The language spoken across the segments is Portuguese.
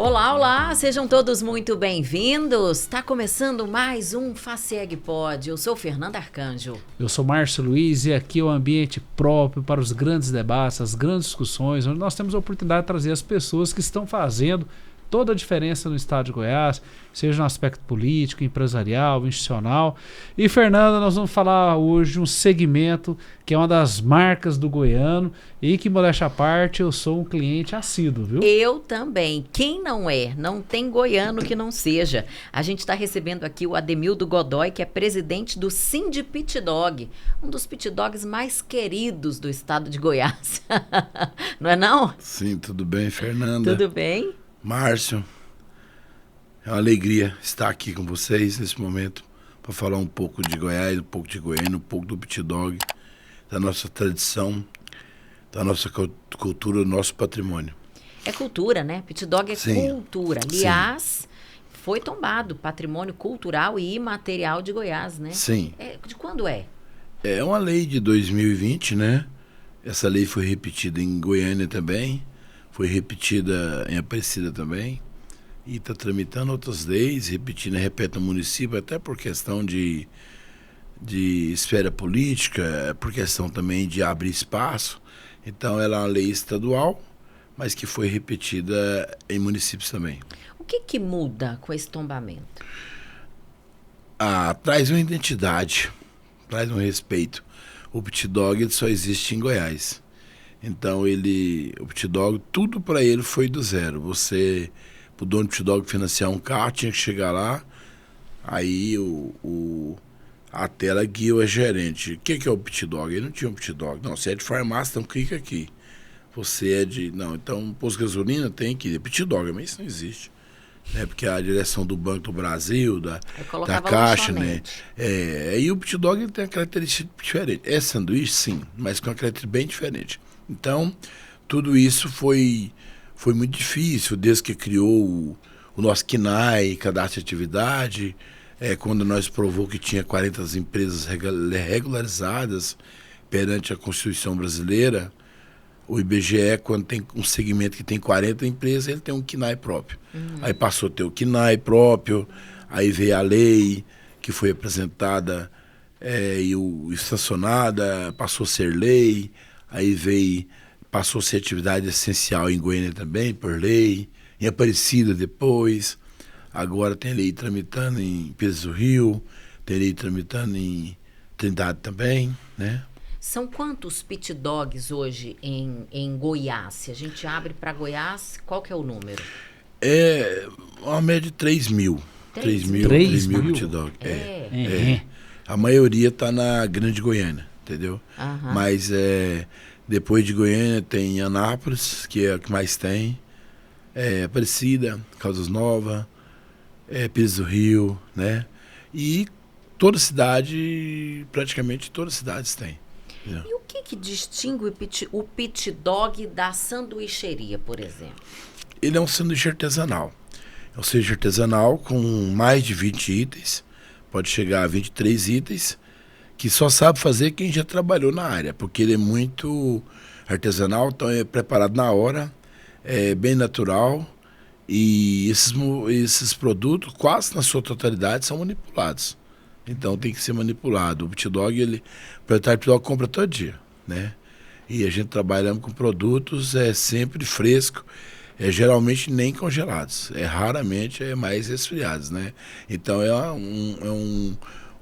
Olá, olá, sejam todos muito bem-vindos. Está começando mais um FACEG Pod. Eu sou Fernanda Arcanjo. Eu sou Márcio Luiz e aqui é o ambiente próprio para os grandes debates, as grandes discussões, onde nós temos a oportunidade de trazer as pessoas que estão fazendo toda a diferença no estado de Goiás, seja no aspecto político, empresarial, institucional. E, Fernanda, nós vamos falar hoje de um segmento que é uma das marcas do goiano e que, modéstia à parte, eu sou um cliente assíduo, viu? Eu também. Quem não é? Não tem goiano que não seja. A gente está recebendo aqui o Ademildo Godoy, que é presidente do Sind Pit Dog, um dos pit dogs mais queridos do estado de Goiás. Não é não? Sim, tudo bem, Fernanda? Tudo bem? Márcio, é uma alegria estar aqui com vocês nesse momento para falar um pouco de Goiás, um pouco de Goiânia, um pouco do pit dog, da nossa tradição, da nossa cultura, do nosso patrimônio. É cultura, né? Pit dog é Sim. cultura. Aliás, foi tombado patrimônio cultural e imaterial de Goiás, né? Sim. De quando é? É uma lei de 2020, né? Essa lei foi repetida em Goiânia também, foi repetida em Aparecida também, e está tramitando outras leis, repete no município, até por questão de esfera política, por questão também de abrir espaço. Então ela é uma lei estadual, mas que foi repetida em municípios também. O que muda com esse tombamento? Traz uma identidade, traz um respeito. O pit dog só existe em Goiás. Então o pit dog, tudo para ele foi do zero. O dono do pit dog financiar um carro, tinha que chegar lá, aí a tela guia o gerente. O que é o pit dog? Ele não tinha um pit dog. Não, você é de farmácia, então clica aqui. Você é de... Não, então posto de gasolina tem que... Pit dog, mas isso não existe. Né? Porque a direção do Banco do Brasil, da Caixa, né? E o pit dog ele tem uma característica diferente. É sanduíche, sim, mas com uma característica bem diferente. Então, tudo isso foi muito difícil, desde que criou o nosso CNAE, Cadastro de Atividade, quando nós provou que tinha 40 empresas regularizadas perante a Constituição Brasileira. O IBGE, quando tem um segmento que tem 40 empresas, ele tem um CNAE próprio. Aí passou a ter o CNAE próprio, aí veio a lei que foi apresentada e sancionada, passou a ser lei. Aí passou a ser atividade essencial em Goiânia também, por lei, em Aparecida depois. Agora tem lei tramitando em Pedro do Rio, tem lei tramitando em Trindade também, né? São quantos pit dogs hoje em Goiás? Se a gente abre para Goiás, qual que é o número? É uma média de 3 mil. 3 mil pit dog. A maioria está na Grande Goiânia, entendeu? Mas depois de Goiânia tem Anápolis, que é a que mais tem, Aparecida, Caldas Novas, Pedro do Rio, né? E praticamente todas as cidades têm. Entendeu? E o que distingue o pit dog da sanduicheria, por exemplo? Ele é um sanduíche artesanal. É um sanduíche artesanal com mais de 20 itens, pode chegar a 23 itens, que só sabe fazer quem já trabalhou na área, porque ele é muito artesanal, então é preparado na hora, é bem natural, e esses produtos, quase na sua totalidade, são manipulados. Então tem que ser manipulado. O pit dog, o proprietário do pit dog compra todo dia, né? E a gente trabalha com produtos sempre frescos, geralmente nem congelados, raramente mais resfriados, né? Então é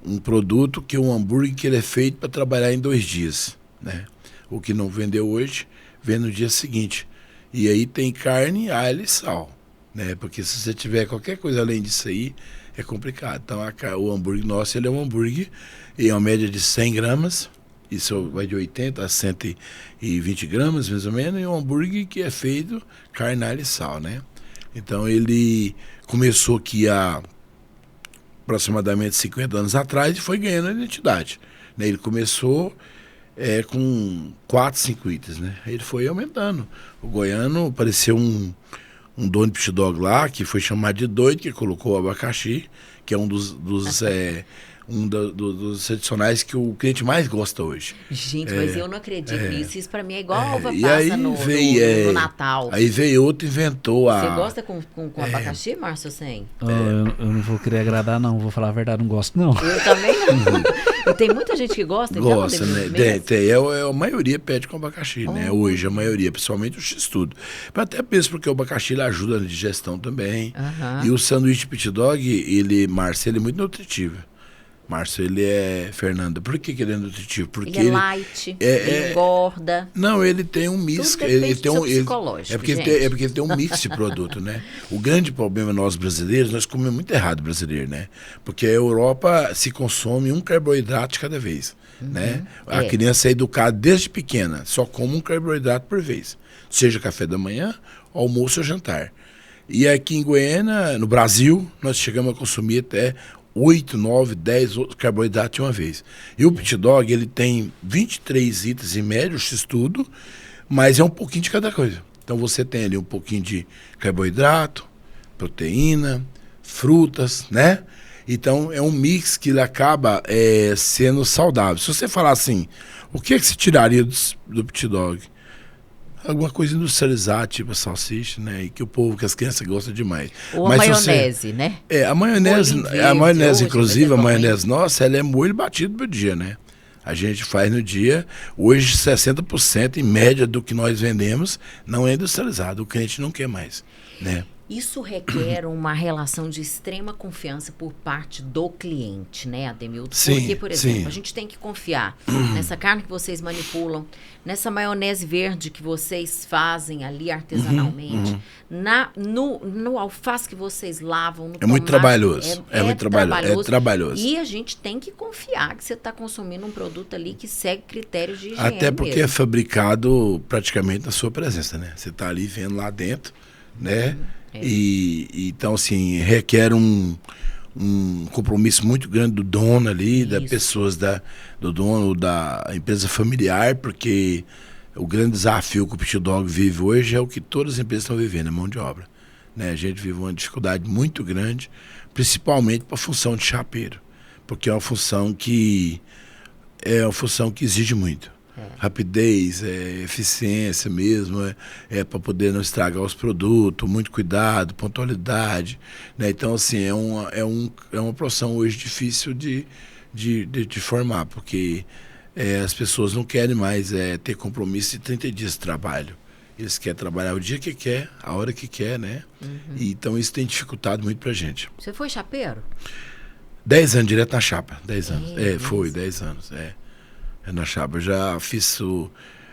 um produto que um hambúrguer que ele é feito para trabalhar em 2 dias, né? O que não vendeu hoje, vende no dia seguinte. E aí tem carne, alho e sal, né? Porque se você tiver qualquer coisa além disso aí, é complicado. Então o hambúrguer nosso, ele é um hambúrguer em uma média de 100 gramas, isso vai de 80 a 120 gramas, mais ou menos, e um hambúrguer que é feito carne, alho e sal, né? Então ele começou aqui há aproximadamente 50 anos atrás e foi ganhando a identidade, né? Ele começou com 4, 5 itens, né? Ele foi aumentando. O goiano, apareceu um dono de pit dog lá, que foi chamado de doido, que colocou o abacaxi, que é um dos tradicionais que o cliente mais gosta hoje. Gente, mas eu não acredito nisso. Isso pra mim é igual a uva E passa aí no Natal. Aí veio outro e inventou Você gosta com abacaxi, Márcio Sen? Eu não vou querer agradar, não. Vou falar a verdade, não gosto, não. Eu também não. E tem muita gente que gosta, então, Gosta, né? Tem, a maioria pede com abacaxi, né? Hoje, a maioria, principalmente o X-Tudo. Até mesmo porque o abacaxi ele ajuda na digestão também. E o sanduíche pit dog, Márcio, ele é muito nutritivo. Márcio, Fernanda, por que ele é nutritivo? Porque ele é light, ele engorda. Não, ele tem um mix. Ele tem um psicológico, porque ele tem um mix de produto, né? O grande problema nós brasileiros, nós comemos muito errado brasileiro, né? Porque a Europa se consome um carboidrato de cada vez, né? A criança é educada desde pequena, só come um carboidrato por vez. Seja café da manhã, almoço ou jantar. E aqui em Goiânia, no Brasil, nós chegamos a consumir até 8, 9, 10 carboidratos de uma vez. E o pit dog, ele tem 23 itens em média, o X-Tudo, mas é um pouquinho de cada coisa. Então você tem ali um pouquinho de carboidrato, proteína, frutas, né? Então é um mix que ele acaba sendo saudável. Se você falar assim, o que você tiraria do pit dog? Alguma coisa industrializada, tipo a salsicha, né? E que as crianças gostam demais. Ou a maionese, né? A maionese, inclusive, a maionese nossa, ela é molho batido por dia, né? A gente faz no dia, hoje 60% em média do que nós vendemos não é industrializado, o cliente não quer mais, né? Isso requer uma relação de extrema confiança por parte do cliente, né, Ademildo? Porque, por exemplo, a gente tem que confiar nessa carne que vocês manipulam, nessa maionese verde que vocês fazem ali artesanalmente, no alface que vocês lavam, no tomate. Muito trabalhoso. É muito trabalhoso. E a gente tem que confiar que você está consumindo um produto ali que segue critérios de higiene. Até porque é fabricado praticamente na sua presença, né? Você está ali vendo lá dentro, né? Então, assim, requer um compromisso muito grande do dono ali, das pessoas, do dono da empresa familiar, porque o grande desafio que o pit dog vive hoje é o que todas as empresas estão vivendo, é mão de obra, né? A gente vive uma dificuldade muito grande, principalmente para a função de chapeiro, porque é uma função que exige muito. Rapidez, eficiência mesmo, para poder não estragar os produtos, muito cuidado, pontualidade, né? Então, assim, é uma profissão hoje difícil de formar, porque as pessoas não querem mais ter compromisso de 30 dias de trabalho. Eles querem trabalhar o dia que quer, a hora que quer, né? E, então, isso tem dificultado muito pra gente. Você foi chapeiro? 10 anos, direto na chapa. 10 anos. Foi, 10 anos, na chapa. Eu já fiz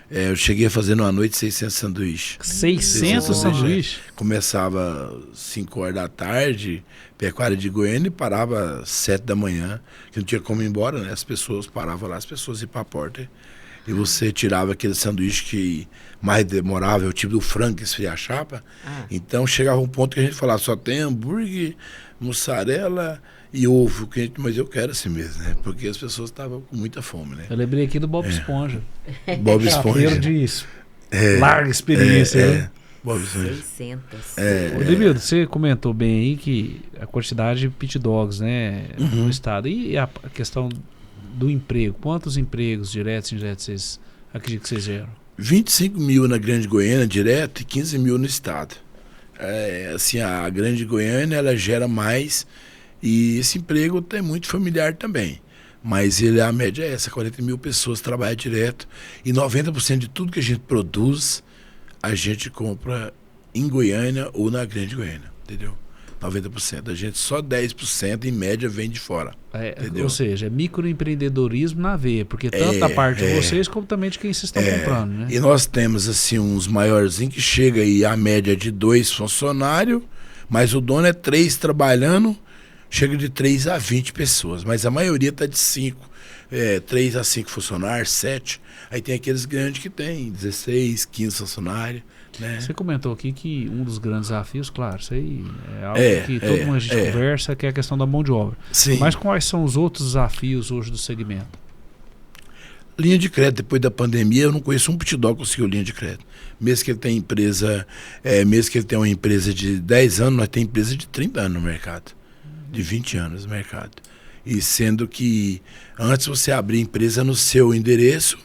eu cheguei a fazer numa noite 600 sanduíches. 600 sanduíches? Começava 5 horas da tarde, pecuária de Goiânia, e parava 7 da manhã, que não tinha como ir embora, né? As pessoas paravam lá, as pessoas iam para a porta. E você tirava aquele sanduíche que mais demorava, é o tipo do frango que esfria a chapa. Então chegava um ponto que a gente falava, só tem hambúrguer, mussarela e ovo, mas eu quero assim mesmo, né? Porque as pessoas estavam com muita fome, né? Eu lembrei aqui do Bob Esponja. Bob Esponja. Disso. Larga experiência, né? Bob Esponja. 600. Demildo, você comentou bem aí que a quantidade de pit dogs, né, no estado. E a questão do emprego, quantos empregos diretos e indiretos vocês acreditam que vocês geram? 25 mil na Grande Goiânia direto e 15 mil no estado. Assim, a Grande Goiânia, ela gera mais, e esse emprego é muito familiar também. Mas a média é essa, 40 mil pessoas trabalham direto, e 90% de tudo que a gente produz, a gente compra em Goiânia ou na Grande Goiânia, entendeu? 90%. A gente só 10% em média vem de fora. Ou seja, é microempreendedorismo na veia, porque tanto da parte de vocês como também de quem vocês estão comprando, né? E nós temos assim uns maiorzinhos que chega aí a média de 2 funcionários, mas o dono é 3 trabalhando, chega de 3 a 20 pessoas, mas a maioria está de 5, 3 a 5 funcionários, 7. Aí tem aqueles grandes que tem 16, 15 funcionários. Né? Você comentou aqui que um dos grandes desafios, claro, isso aí é algo que todo mundo a gente conversa, que é a questão da mão de obra. Sim. Mas quais são os outros desafios hoje do segmento? Linha de crédito. Depois da pandemia, eu não conheço um pit dog que conseguiu linha de crédito. Mesmo que ele tenha mesmo que ele tenha uma empresa de 10 anos, nós temos empresa de 30 anos no mercado, de 20 anos no mercado. E sendo que antes você abria empresa no seu endereço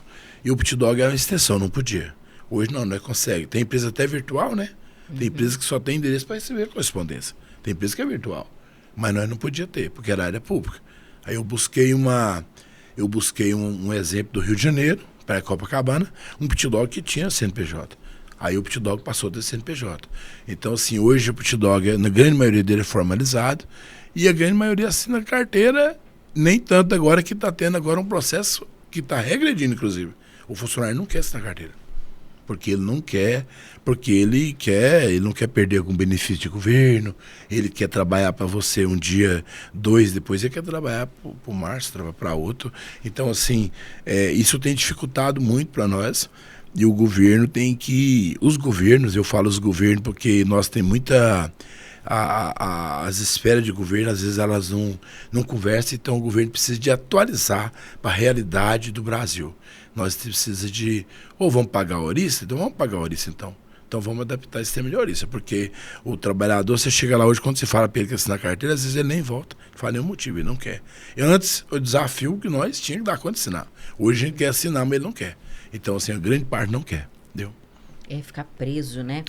e o Pit Dog era uma extensão, não podia. Hoje não consegue. Tem empresa até virtual, né? Tem empresa que só tem endereço para receber correspondência. Tem empresa que é virtual. Mas nós não podia ter, porque era área pública. Aí eu busquei um exemplo do Rio de Janeiro, para Copacabana, um Pit Dog que tinha CNPJ. Aí o Pit Dog passou a ter CNPJ. Então, assim, hoje o Pit Dog, na grande maioria dele, é formalizado, e a grande maioria assina carteira, nem tanto agora que está tendo agora um processo que está regredindo, inclusive. O funcionário não quer assinar carteira. Porque ele não quer, ele não quer perder algum benefício de governo, ele quer trabalhar para você um dia, 2, depois ele quer trabalhar para o Márcio, trabalhar para outro. Então, assim, isso tem dificultado muito para nós, e o governo tem que, os governos, eu falo os governos porque nós temos muita, as esferas de governo, às vezes elas não conversam, então o governo precisa de atualizar para a realidade do Brasil. Nós precisamos de, ou vamos pagar a ouriça? Então vamos pagar a ouriça então. Então vamos adaptar esse sistema de ouriça, porque o trabalhador, você chega lá hoje, quando você fala para ele que assinar carteira, às vezes ele nem volta, não fala nenhum motivo, ele não quer. E antes, o desafio que nós tínhamos que dar conta de assinar. Hoje a gente quer assinar, mas ele não quer. Então, assim, a grande parte não quer, entendeu? Ficar preso, né?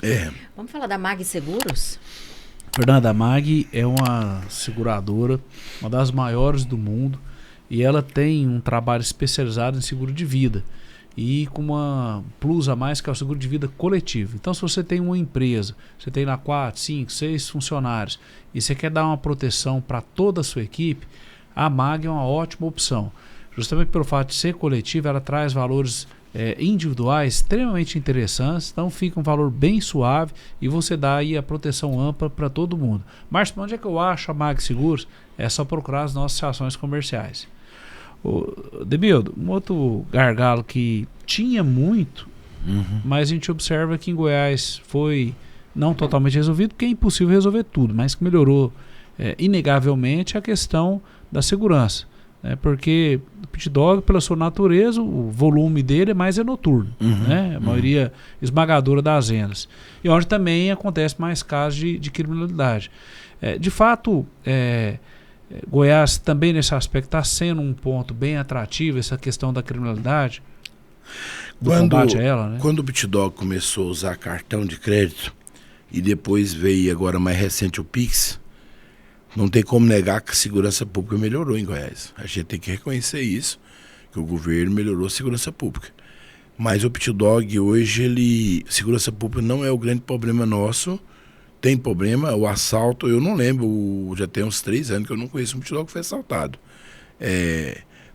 Vamos falar da Mag Seguros? Fernanda, a Mag é uma seguradora, uma das maiores do mundo, e ela tem um trabalho especializado em seguro de vida e com uma plus a mais, que é o seguro de vida coletivo. Então, se você tem uma empresa, você tem lá 4, 5, 6 funcionários e você quer dar uma proteção para toda a sua equipe, a Mag é uma ótima opção. Justamente pelo fato de ser coletiva, ela traz valores individuais extremamente interessantes, então fica um valor bem suave e você dá aí a proteção ampla para todo mundo. Márcio, onde é que eu acho a Mag Seguros? É só procurar as nossas ações comerciais. Demildo, um outro gargalo que tinha muito, mas a gente observa que em Goiás foi não totalmente resolvido, porque é impossível resolver tudo, mas que melhorou inegavelmente a questão da segurança. Porque o Pit Dog, pela sua natureza, o volume dele é noturno, né? A maioria esmagadora das vendas. E onde também acontece mais casos de criminalidade. De fato, Goiás também nesse aspecto está sendo um ponto bem atrativo, essa questão da criminalidade, do combate a ela, né? Quando o Pit Dog começou a usar cartão de crédito e depois veio agora mais recente o Pix, não tem como negar que a segurança pública melhorou em Goiás. A gente tem que reconhecer isso, que o governo melhorou a segurança pública. Mas o Pit Dog hoje, segurança pública não é o grande problema nosso. Tem problema, o assalto, eu não lembro, já tem uns 3 anos que eu não conheço um Pit Dog que foi assaltado.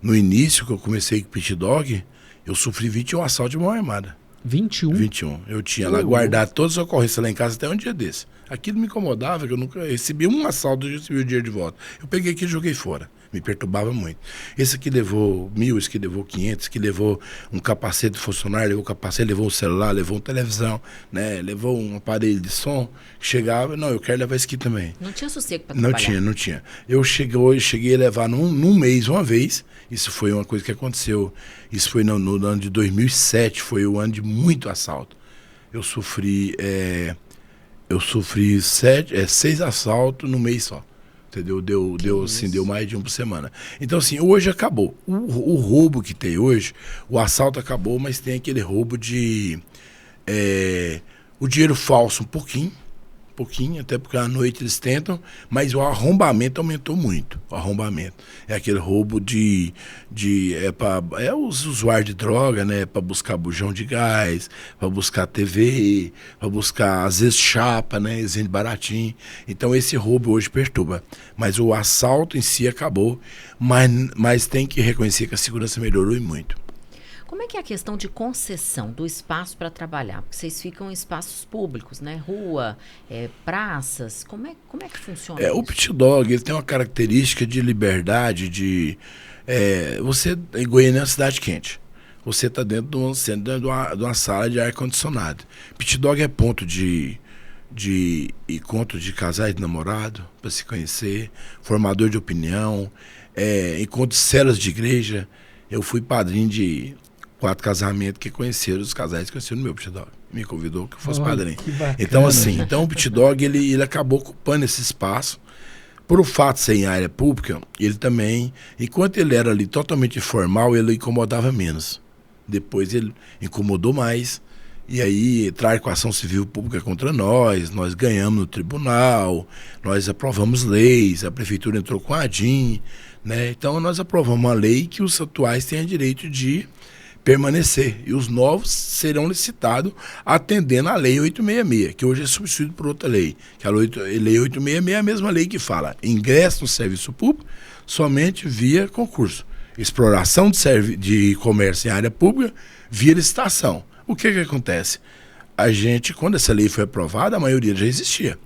No início que eu comecei com o Pit Dog, eu sofri 21 assaltos de mão armada. 21? 21. Eu tinha lá guardado todas as ocorrências lá em casa até um dia desse. Aquilo me incomodava, que eu nunca recebi um assalto e recebi o dinheiro de volta. Eu peguei aquilo e joguei fora. Me perturbava muito. Esse aqui levou 1.000, esse aqui levou 500, esse aqui levou um capacete de funcionário, levou um capacete, levou um celular, levou uma televisão, né? Levou um aparelho de som. Chegava, não, eu quero levar esse aqui também. Não tinha sossego para trabalhar. Não tinha. Eu cheguei a levar num mês, uma vez. Isso foi uma coisa que aconteceu. Isso foi no ano de 2007, foi o ano de muito assalto. Eu sofri 6 assaltos no mês só. Entendeu? Deu mais de um por semana. Então, assim, hoje acabou. O roubo que tem hoje, o assalto acabou, mas tem aquele roubo de o dinheiro falso um pouquinho, até porque à noite eles tentam, mas o arrombamento aumentou muito. O arrombamento. É aquele roubo os usuários de droga, né? Para buscar bujão de gás, para buscar TV, para buscar, às vezes, chapa, né? Eles vendem baratinho. Então esse roubo hoje perturba. Mas o assalto em si acabou, mas tem que reconhecer que a segurança melhorou e muito. Como é que é a questão de concessão do espaço para trabalhar? Porque vocês ficam em espaços públicos, né? Rua, praças. Como é que funciona isso? O Pit Dog, ele tem uma característica de liberdade, você, em Goiânia é uma cidade quente. Você está dentro de uma sala de ar-condicionado. Pit Dog é ponto de encontro de casais de namorado, para se conhecer, formador de opinião, encontro de células de igreja. Eu fui padrinho de 4 casamentos que conheceram os casais que conheceram o meu Pit Dog. Me convidou que eu fosse padrinho. Então, assim, o Pit Dog ele acabou ocupando esse espaço Por o fato de ser em área pública, ele também, enquanto ele era ali totalmente informal, ele incomodava menos. Depois ele incomodou mais, e aí entraram com a ação civil pública contra nós ganhamos no tribunal, nós aprovamos leis, a prefeitura entrou com a ADIM, né? Então nós aprovamos uma lei que os atuais têm direito de permanecer, e os novos serão licitados atendendo à Lei 866, que hoje é substituído por outra lei. Que a Lei 866 é a mesma lei que fala ingresso no serviço público somente via concurso. Exploração de comércio em área pública via licitação. O que acontece? A gente, quando essa lei foi aprovada, a maioria já existia.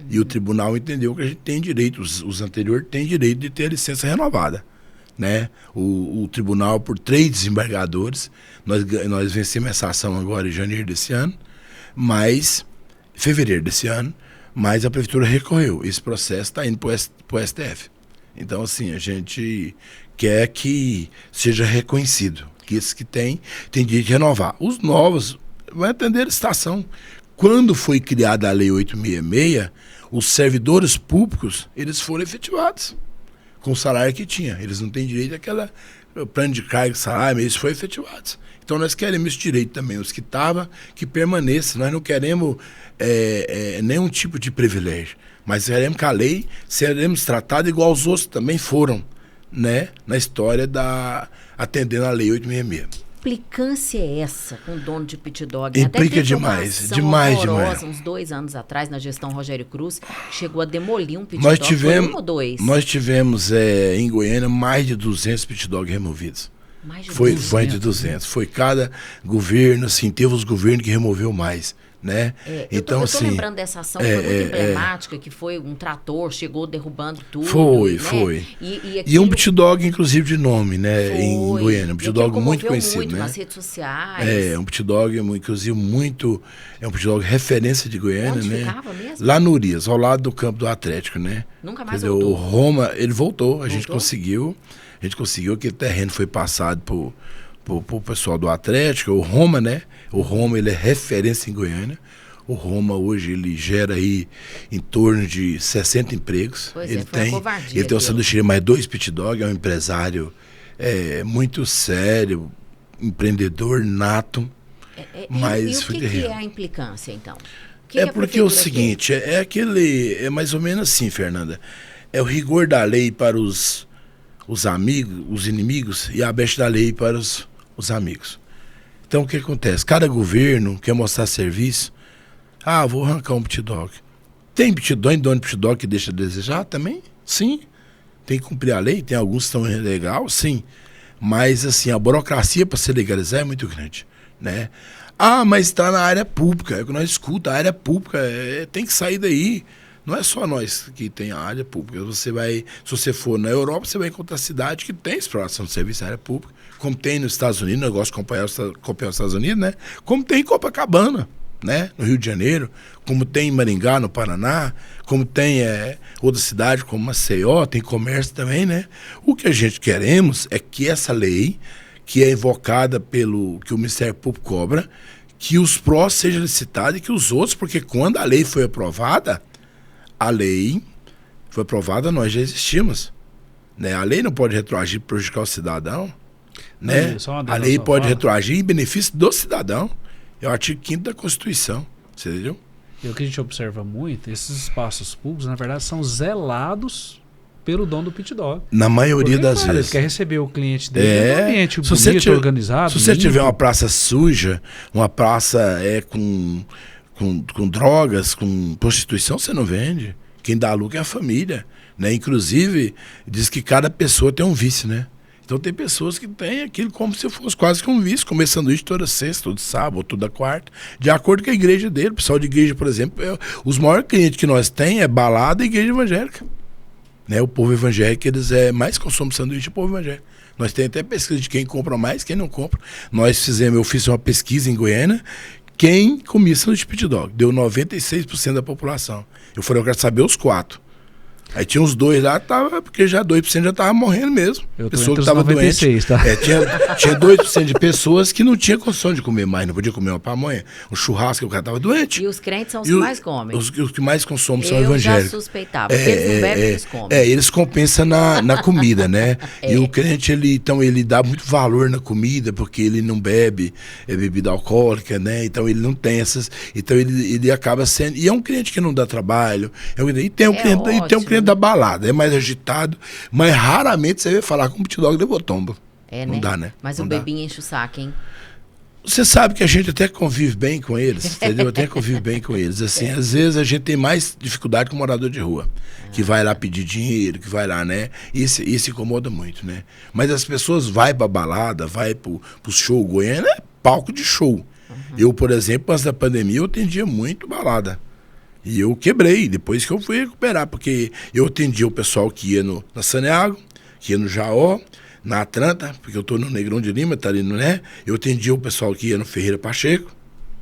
E o tribunal entendeu que a gente tem direito, os anteriores têm direito de ter a licença renovada. Né? O tribunal, por 3 desembargadores, nós vencemos essa ação agora em janeiro desse ano, fevereiro desse ano, mas a prefeitura recorreu. Esse processo está indo para o STF. Então, assim, a gente quer que seja reconhecido, que esses que têm direito de renovar. Os novos vão atender a licitação. Quando foi criada a Lei 866, os servidores públicos, eles foram efetivados com o salário que tinha. Eles não têm direito àquela plano de carga e salário, mas eles foram efetivados. Então nós queremos esse direito também, os que estavam, que permaneçam. Nós não queremos nenhum tipo de privilégio, mas queremos que a lei seremos tratados igual os outros também foram, né, na história atendendo a Lei 866. Que implicância é essa com o dono de pit dog? Implica demais, demais. Uns 2 anos atrás, na gestão Rogério Cruz, chegou a demolir um pit nós dog, tivemos, foi 1 ou 2? Nós tivemos em Goiânia mais de 200 pit dog removidos. Foi de 200. Foi cada governo, assim, teve os governos que removeu mais. Né? Então, eu tô lembrando dessa ação que foi muito emblemática, que foi um trator, chegou derrubando tudo. Foi. E um pit dog, inclusive, de nome, né? Em Goiânia. Um pit dog muito conhecido, muito, né? nas redes sociais. Um pit dog, inclusive, muito. É um pit dog referência de Goiânia, onde né? ficava mesmo? Lá no Urias, ao lado do campo do Atlético, né? Nunca mais voltou. O Roma, ele voltou. A gente conseguiu, aquele terreno foi passado pro pessoal do Atlético, o Roma, né? O Roma, ele é referência em Goiânia. O Roma hoje, ele gera aí em torno de 60 empregos. Ele tem um sanduíche, mais 2 pit dog, é um empresário muito sério, empreendedor nato. Mas e o que é a implicância, então? Porque é o seguinte, é mais ou menos assim, Fernanda. É o rigor da lei para os amigos, os inimigos, e a besta da lei para os amigos. Então, o que acontece? Cada governo quer mostrar serviço. Vou arrancar um pit dog. Tem pit dog, dono de pit dog que deixa a desejar também? Sim. Tem que cumprir a lei, tem alguns que estão legal, sim. Mas, assim, a burocracia para se legalizar é muito grande, né? Mas está na área pública, é o que nós escutamos, a área pública tem que sair daí. Não é só nós que tem a área pública. Se você for na Europa, você vai encontrar cidade que tem exploração de serviço na área pública, como tem nos Estados Unidos, eu gosto de acompanhar os Estados Unidos, né? Como tem em Copacabana, né? No Rio de Janeiro, como tem em Maringá, no Paraná, como tem outra cidade como Maceió, tem comércio também, né? O que a gente queremos é que essa lei, que é invocada que o Ministério Público cobra, que os prós sejam licitados e que os outros, porque quando a lei foi aprovada, nós já existimos, né? A lei não pode retroagir para prejudicar o cidadão, né? A lei pode retroagir em benefício do cidadão. É o artigo 5º da Constituição, você entendeu? E o que a gente observa muito, esses espaços públicos, na verdade, são zelados pelo dono do pit dog. Na maioria das vezes. Ele quer receber o cliente dele no ambiente bonito, organizado. Se você tiver uma praça suja, uma praça com drogas, com prostituição, você não vende. Quem dá lucro é a família, né? Inclusive, diz que cada pessoa tem um vício, né? Então tem pessoas que têm aquilo como se fosse quase que um vício, comer sanduíche toda sexta, todo sábado, toda quarta, de acordo com a igreja dele. O pessoal de igreja, por exemplo, os maiores clientes que nós temos é balada e igreja evangélica. Né? O povo evangélico, eles mais consomem sanduíche, o povo evangélico. Nós temos até pesquisa de quem compra mais, quem não compra. Eu fiz uma pesquisa em Goiânia, quem comia sanduíche pit dog, deu 96% da população. Eu falei, eu quero saber os 4. Aí tinha uns 2 lá, porque já 2% já tava morrendo mesmo. Eu tô Pessoa entre que os tava 96, doente. tá? Tinha 2% de pessoas que não tinha condição de comer mais, não podia comer uma pamonha. Um churrasco, o cara tava doente. E os crentes são os que mais comem. Os que mais consomem são Eu evangélicos. já suspeitava, porque eles não bebem, eles comem. Eles compensam na comida, né? E o crente, ele dá muito valor na comida, porque ele não bebe bebida alcoólica, né? Então ele não tem essas... Então ele acaba sendo... E é um crente que não dá trabalho. E tem um cliente da balada, é mais agitado, mas raramente você vai falar com o Pit Dog levou tombo. Não dá, né? Mas não o bebinho enche o saco, hein? Você sabe que a gente até convive bem com eles, entendeu? Até convive bem com eles. Assim, às vezes a gente tem mais dificuldade com o morador de rua, que vai lá pedir dinheiro, que vai lá, né? Isso incomoda muito, né? Mas as pessoas vão pra balada, vai pro show. Goiânia é palco de show. Eu, por exemplo, antes da pandemia, eu atendia muito balada. E eu quebrei, depois que eu fui recuperar, porque eu atendia o pessoal que ia na Saneago, que ia no Jaó, na Atlanta, porque eu tô no Negrão de Lima, tá ali, né? Eu atendia o pessoal que ia no Ferreira Pacheco,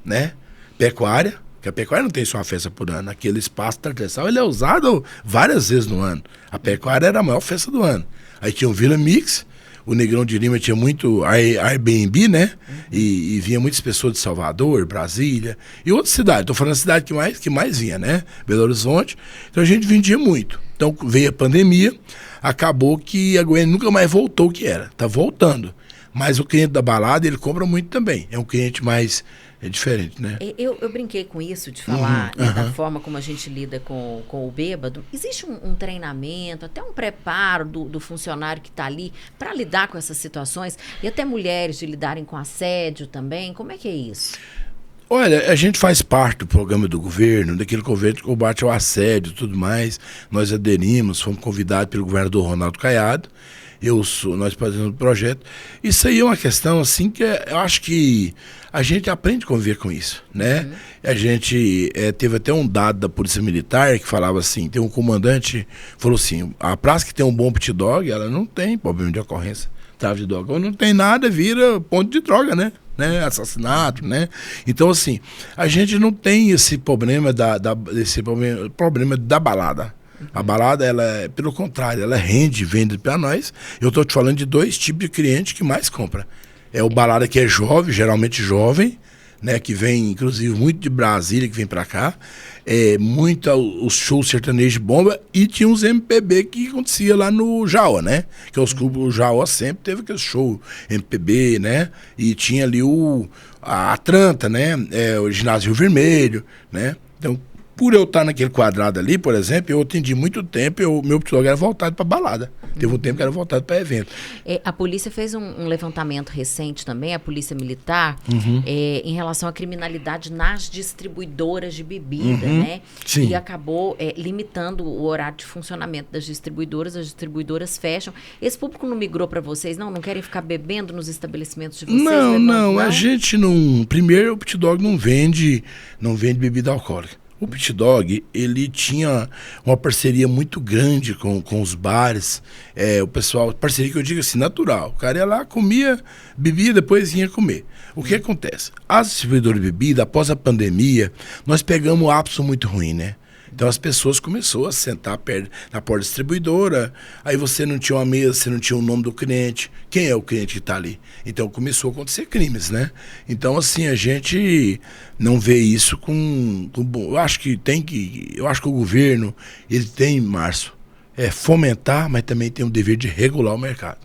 né? Pecuária, que a pecuária não tem só uma festa por ano. Aquele espaço transversal, ele é usado várias vezes no ano. A pecuária era a maior festa do ano. Aí tinha o Vila Mix, o Negrão de Lima tinha muito Airbnb, né? E vinha muitas pessoas de Salvador, Brasília e outras cidades. Tô falando da cidade que mais vinha, né? Belo Horizonte. Então a gente vendia muito. Então veio a pandemia, acabou que a Goiânia nunca mais voltou o que era. Tá voltando. Mas o cliente da balada, ele compra muito também. É um cliente mais... É diferente, né? Eu brinquei com isso, de falar da forma como a gente lida com o bêbado. Existe um treinamento, até um preparo do funcionário que está ali para lidar com essas situações? E até mulheres de lidarem com assédio também? Como é que é isso? Olha, a gente faz parte do programa do governo, daquele governo que combate ao assédio e tudo mais. Nós aderimos, fomos convidados pelo governador Ronaldo Caiado. Nós fazemos um projeto. Isso aí é uma questão, assim, que eu acho que a gente aprende a conviver com isso, né? A gente teve até um dado da Polícia Militar que falava assim, tem um comandante, falou assim, a praça que tem um bom pit dog, ela não tem problema de ocorrência, tráfico de droga, não tem nada, vira ponto de droga, né? Assassinato, né? Então, assim, a gente não tem esse problema problema da balada. A balada, pelo contrário, ela vende para nós. Eu estou te falando de 2 tipos de cliente que mais compra. É o balada que é jovem, geralmente jovem, né, que vem, inclusive, muito de Brasília, que vem para cá. Muito os shows sertanejos de bomba. E tinha uns MPB que acontecia lá no Jaó, né? Que os clubes, o Jaó sempre teve aquele show MPB, né? E tinha ali a Atlanta, né? O Ginásio Rio Vermelho, né? Então, por eu estar naquele quadrado ali, por exemplo, eu atendi muito tempo, meu pit dog era voltado para balada. Teve um tempo que era voltado para evento. A polícia fez um levantamento recente também, a Polícia Militar, em relação à criminalidade nas distribuidoras de bebida, né? Sim. E acabou limitando o horário de funcionamento das distribuidoras, as distribuidoras fecham. Esse público não migrou para vocês, não? Não querem ficar bebendo nos estabelecimentos de vocês? Não, a gente não... Primeiro, o pit dog não vende bebida alcoólica. O Pit Dog, ele tinha uma parceria muito grande com os bares, o pessoal, parceria que eu digo assim, natural. O cara ia lá, comia, bebia, depois ia comer. O que acontece? As distribuidoras de bebida, após a pandemia, nós pegamos um ápice muito ruim, né? Então as pessoas começaram a sentar na porta da distribuidora, aí você não tinha uma mesa, você não tinha o nome do cliente. Quem é o cliente que está ali? Então começou a acontecer crimes, né? Então assim, a gente não vê isso eu acho que o governo, ele tem, Márcio, fomentar, mas também tem o dever de regular o mercado.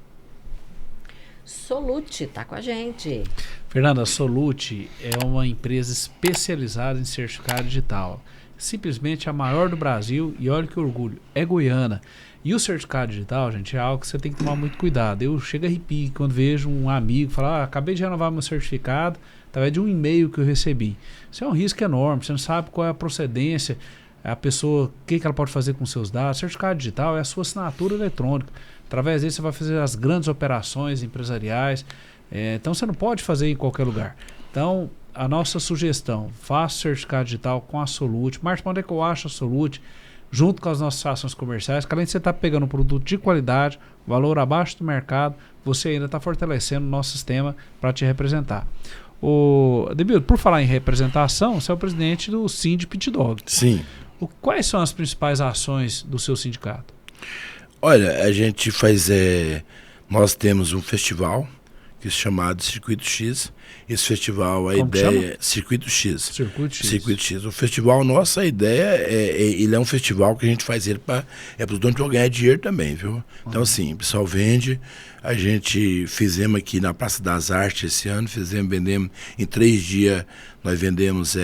Solute está com a gente. Fernanda, a Solute é uma empresa especializada em certificado digital. Simplesmente a maior do Brasil, e olha que orgulho, é goiana. E o certificado digital, gente, é algo que você tem que tomar muito cuidado. Eu chego a arrepio quando vejo um amigo falar, acabei de renovar meu certificado, através de um e-mail que eu recebi. Isso é um risco enorme, você não sabe qual é a procedência, a pessoa, o que ela pode fazer com seus dados. Certificado digital é a sua assinatura eletrônica. Através dele você vai fazer as grandes operações empresariais. Então você não pode fazer em qualquer lugar. Então, a nossa sugestão, faça o certificado digital com a Solute. Márcio, onde é que eu acho a Solute? Junto com as nossas ações comerciais, que além de você estar pegando um produto de qualidade, valor abaixo do mercado, você ainda está fortalecendo o nosso sistema para te representar. Ademildo, por falar em representação, você é o presidente do Sind Pit Dog. Sim. Quais são as principais ações do seu sindicato? Olha, a gente faz... nós temos um festival que é chamado Circuito X. Esse festival, a Como ideia é Circuito X. Circuito X. Circuito X. O festival, nossa ideia ele é um festival que a gente faz ele para os donos de ganhar dinheiro também, viu? Então, assim, o pessoal vende. A gente fizemos aqui na Praça das Artes esse ano, vendemos em 3 dias, nós vendemos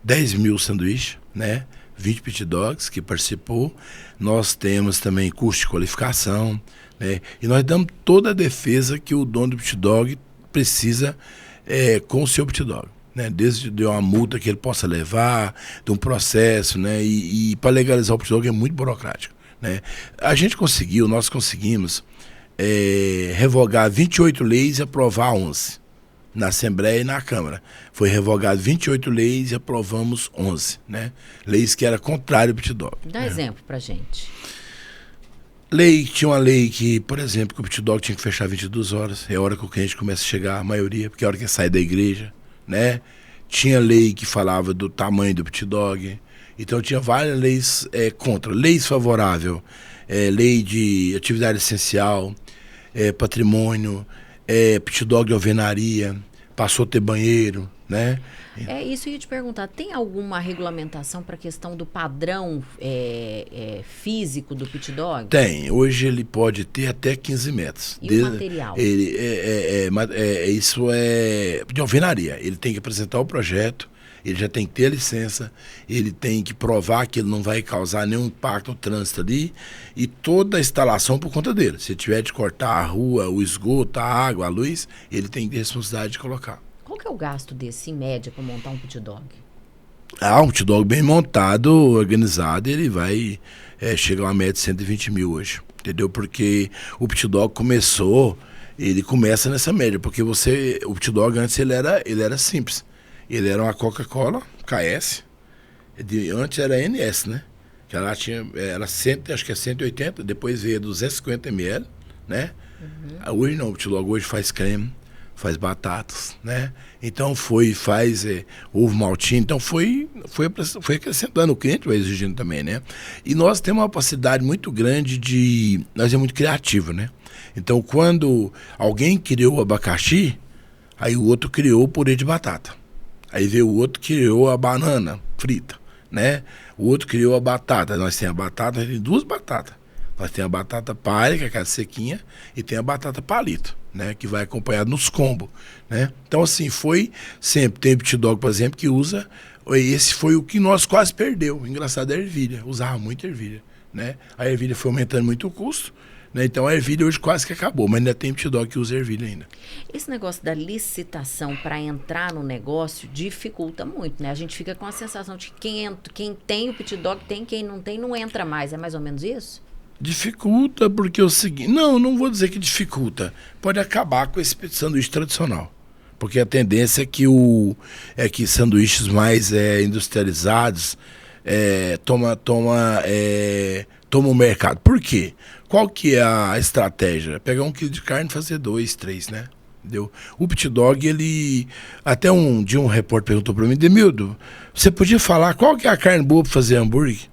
10 mil sanduíches, né? 20 pit dogs que participou. Nós temos também curso de qualificação, né? E nós damos toda a defesa que o dono do pit dog precisa com o seu pit dog, né? Desde de uma multa que ele possa levar, de um processo, né? E para legalizar o pit dog é muito burocrático, né? Nós conseguimos revogar 28 leis e aprovar 11 na Assembleia e na Câmara. Foi revogado 28 leis e aprovamos 11, né? Leis que era contrário ao pit dog. Dá exemplo pra gente. Tinha uma lei que, por exemplo, que o pit dog tinha que fechar 22 horas, é a hora que o cliente começa a chegar, a maioria, porque é a hora que sai da igreja, né? Tinha lei que falava do tamanho do pit dog, então tinha várias leis contra. Leis favoráveis, lei de atividade essencial, patrimônio, pit dog de alvenaria, passou a ter banheiro, né? Isso que eu ia te perguntar, tem alguma regulamentação para a questão do padrão físico do pit dog? Tem, hoje ele pode ter até 15 metros. E o material? Isso é de alvenaria, ele tem que apresentar o projeto, ele já tem que ter a licença, ele tem que provar que ele não vai causar nenhum impacto no trânsito ali, e toda a instalação por conta dele. Se tiver de cortar a rua, o esgoto, a água, a luz, ele tem que ter responsabilidade de colocar. Qual que é o gasto desse, em média, para montar um pit dog? Um pit dog bem montado, organizado, ele vai chegar a uma média de 120 mil hoje, entendeu? Porque o pit dog ele começa nessa média, porque o pit dog antes ele era simples. Ele era uma Coca-Cola, KS, antes era NS, né? Que ela era 100, acho que é 180, depois veio 250 ml, né? Hoje não, o pit dog hoje faz creme, faz batatas, né? Então faz ovo maltinho, então foi acrescentando, o cliente vai exigindo também, né? E nós temos uma capacidade muito grande nós é muito criativo, né? Então quando alguém criou o abacaxi, aí o outro criou o purê de batata. Aí veio o outro que criou a banana frita, né? O outro criou a batata. Nós temos a batata, tem 2 batatas. Nós temos a batata palha, que é aquela sequinha, e tem a batata palito, né? Que vai acompanhado nos combos, né? Então, assim, sempre. Tem pit dog, por exemplo, que usa... Esse foi o que nós quase perdeu. Engraçado, a ervilha. Usava muito ervilha, né? A ervilha foi aumentando muito o custo, né? Então a ervilha hoje quase que acabou, mas ainda tem pit dog que usa ervilha ainda. Esse negócio da licitação para entrar no negócio dificulta muito, né? A gente fica com a sensação de que quem tem o pit dog tem, quem não tem não entra mais. É mais ou menos isso? Dificulta porque é o seguinte... Não vou dizer que dificulta. Pode acabar com esse sanduíche tradicional. Porque a tendência é que sanduíches mais industrializados tomam o mercado. Por quê? Qual que é a estratégia? Pegar 1 quilo de carne e fazer 2, 3, né? Entendeu? O pit dog, ele... Até um dia um repórter perguntou para mim, Demildo, você podia falar qual que é a carne boa para fazer hambúrguer?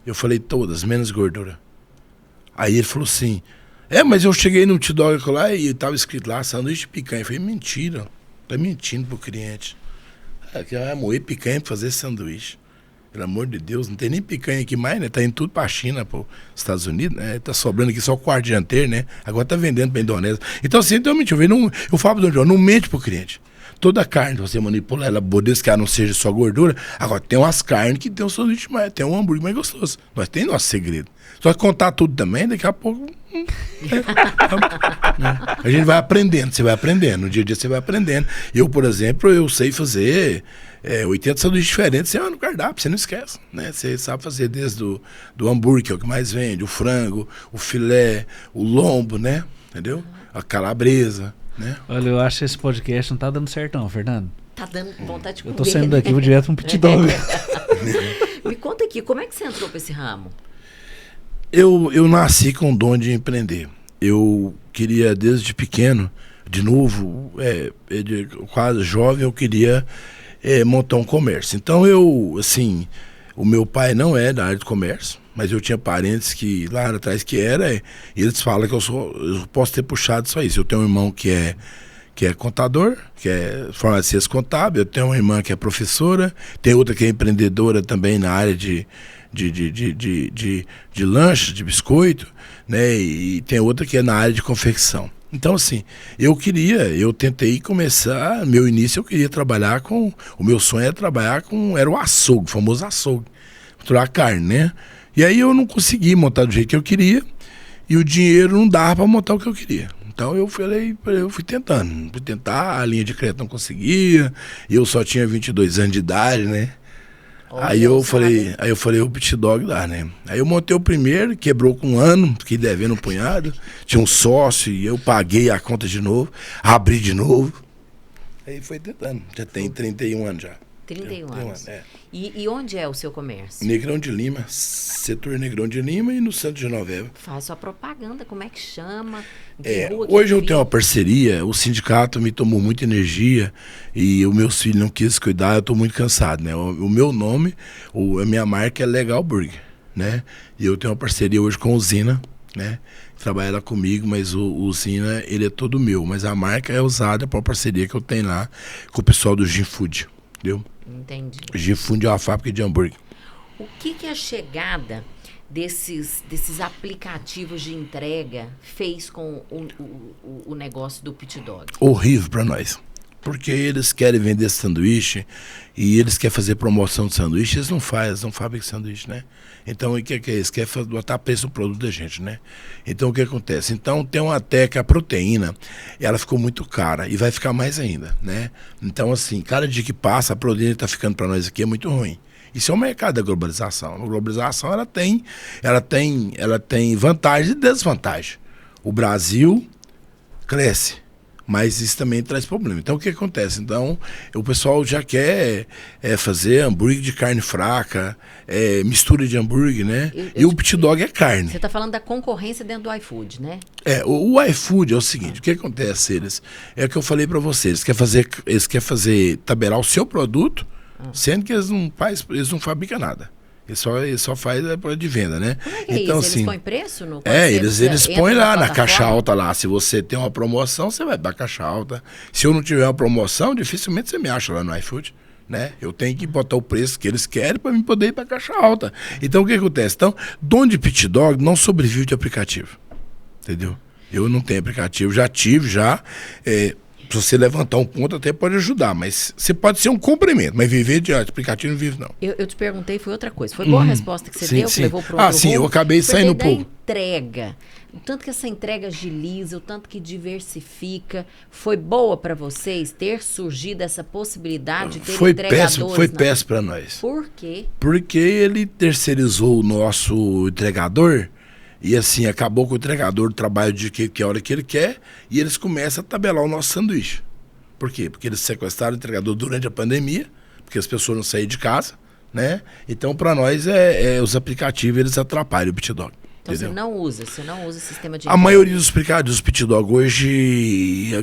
Eu falei todas, menos gordura. Aí ele falou assim, mas eu cheguei no pit dog lá e estava escrito lá, sanduíche de picanha. Eu falei, mentira, tá mentindo pro cliente. Que vai moer picanha para fazer sanduíche. Pelo amor de Deus, não tem nem picanha aqui mais, né? Tá indo tudo pra China, pros Estados Unidos, né? Tá sobrando aqui só o quarto dianteiro, né? Agora tá vendendo pra Indonésia. Então, assim, eu falo do João, não mente pro cliente. Toda carne, você manipula ela, desde que ela não seja só gordura. Agora, tem umas carnes que tem um sanduíche tem um hambúrguer mais gostoso. Nós temos nosso segredo. Só que contar tudo também, daqui a pouco... A gente vai aprendendo, você vai aprendendo. No dia a dia você vai aprendendo. Eu, por exemplo, eu sei fazer 80 sanduíches diferentes, você vai no cardápio, você não esquece, né? Você sabe fazer desde do hambúrguer, que é o que mais vende, o frango, o filé, o lombo, né? Entendeu? A calabresa, né? Olha, eu acho que esse podcast não tá dando certo não, Fernando. Tá dando vontade de comer. Eu tô saindo daqui, vou direto pra um pit dog. Me conta aqui, como é que você entrou pra esse ramo? Eu nasci com o dom de empreender. Eu queria, desde pequeno, de novo, quase jovem, eu queria montar um comércio. Então eu, assim, O meu pai não é da área de comércio, mas eu tinha parentes que lá atrás que era, e eles falam que eu posso ter puxado só isso. Eu tenho um irmão que é contador, que é formado em ciência contábil, eu tenho uma irmã que é professora, tem outra que é empreendedora também na área de lanche, de biscoito, né? E tem outra que é na área de confecção. Então, assim, eu tentei começar, meu início eu queria trabalhar o meu sonho era trabalhar era o açougue, o famoso açougue, misturar carne, né? E aí eu não consegui montar do jeito que eu queria, e o dinheiro não dava para montar o que eu queria. Então eu fui tentar, a linha de crédito não conseguia, eu só tinha 22 anos de idade, né? Aí eu falei, o Pitidog dá, né? Aí eu montei o primeiro, quebrou com um ano, fiquei devendo um punhado, tinha um sócio e eu paguei a conta de novo, abri de novo. Aí foi tentando, já tem 31 anos já. 31 anos. É. E onde é o seu comércio? Negrão de Lima, setor Negrão de Lima e no Santos de Genoveva. Faz sua propaganda, como é que chama? Hoje eu tenho uma parceria, o sindicato me tomou muita energia e os meus filhos não quis cuidar, eu estou muito cansado, né? O meu nome, a minha marca é Legal Burger, né? E eu tenho uma parceria hoje com a Usina, né? Trabalha lá comigo, mas o Usina, ele é todo meu, mas a marca é usada para a parceria que eu tenho lá com o pessoal do Gin Food, entendeu? Entendi. O Gin Food é uma fábrica de hambúrguer. O que a chegada desses aplicativos de entrega fez com o negócio do Pitidog? Horrível para nós. Porque eles querem vender sanduíche e eles querem fazer promoção de sanduíche, eles não fabricam sanduíche, né? Então, o que é isso? Eles querem botar preço no produto da gente, né? Então, o que acontece? Então, tem até que a proteína, ela ficou muito cara e vai ficar mais ainda, né? Então, assim, cada dia que passa, a proteína está ficando para nós aqui é muito ruim. Isso é o mercado da globalização. A globalização, ela tem vantagem e desvantagem. O Brasil cresce, mas isso também traz problema. Então, o que acontece? Então, o pessoal já quer fazer hambúrguer de carne fraca, mistura de hambúrguer, né? E o Pitidog é carne. Você está falando da concorrência dentro do iFood, né? O iFood é o seguinte, o que acontece? É o que eu falei para vocês, eles querem fazer, tabelar o seu produto, sendo que eles não fabricam nada. Eles só fazem de venda, né? Como é que é então, isso? assim, Eles põem preço no eles põem lá na caixa alta lá. Se você tem uma promoção, você vai dar caixa alta. Se eu não tiver uma promoção, dificilmente você me acha lá no iFood, né? Eu tenho que botar o preço que eles querem para mim poder ir para caixa alta. Então, o que acontece? Então, dono de Pitidog não sobrevive de aplicativo. Entendeu? Eu não tenho aplicativo, já tive, se você levantar um ponto até pode ajudar, mas você pode ser um complemento, mas viver de aplicativo não vive não. Eu te perguntei, foi outra coisa. Foi boa a resposta que você deu, que levou para outro sim, rumo. eu acabei saindo um pouco. Entrega. O tanto que essa entrega agiliza, o tanto que diversifica, foi boa para vocês ter surgido essa possibilidade de ter entregadores? Foi péssimo para nós. Por quê? Porque ele terceirizou o nosso entregador. E assim, acabou com o entregador trabalho que a hora que ele quer e eles começam a tabelar o nosso sanduíche. Por quê? Porque eles sequestraram o entregador durante a pandemia, porque as pessoas não saíam de casa, né? Então, para nós, os aplicativos, eles atrapalham o Pitidog. Então, entendeu? você não usa sistema de... A maioria dos aplicativos do Pitidog hoje,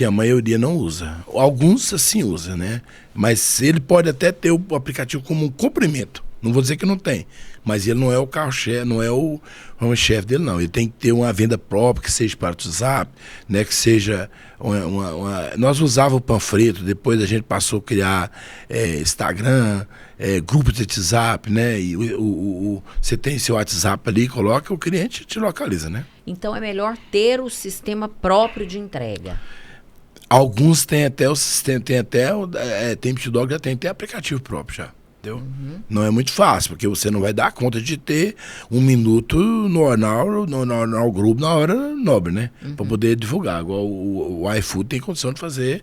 a maioria não usa. Alguns, assim, usa, né? Mas ele pode até ter o aplicativo como um complemento. Não vou dizer que não tem, mas ele não é o carro-chefe, não é o chefe dele, não. Ele tem que ter uma venda própria, que seja para o WhatsApp, né, que seja Nós usávamos o panfleto, depois a gente passou a criar Instagram, grupos de WhatsApp, né? E você tem seu WhatsApp ali, coloca, o cliente te localiza, né? Então é melhor ter o sistema próprio de entrega. Alguns têm até o sistema, tem Pitidog, já tem até aplicativo próprio já. Entendeu? Uhum. Não é muito fácil, porque você não vai dar conta de ter 1 minuto no Jornal Globo na hora nobre, né? Uhum. Para poder divulgar. Igual o iFood tem condição de fazer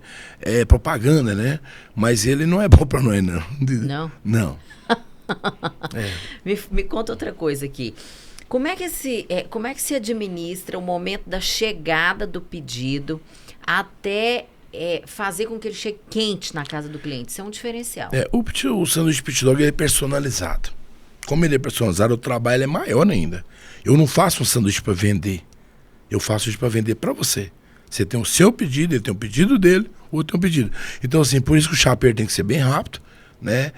propaganda, né? Mas ele não é bom para nós, não. Não? Não. Me conta outra coisa aqui. Como é que se administra o momento da chegada do pedido até... fazer com que ele chegue quente na casa do cliente? Isso é um diferencial. O sanduíche Pitidog é personalizado. Como ele é personalizado, o trabalho é maior ainda. Eu não faço um sanduíche para vender. Eu faço isso para vender para você. Você tem o seu pedido, ele tem o pedido dele, o outro tem um pedido. Então, assim, por isso que o chapeiro tem que ser bem rápido, né?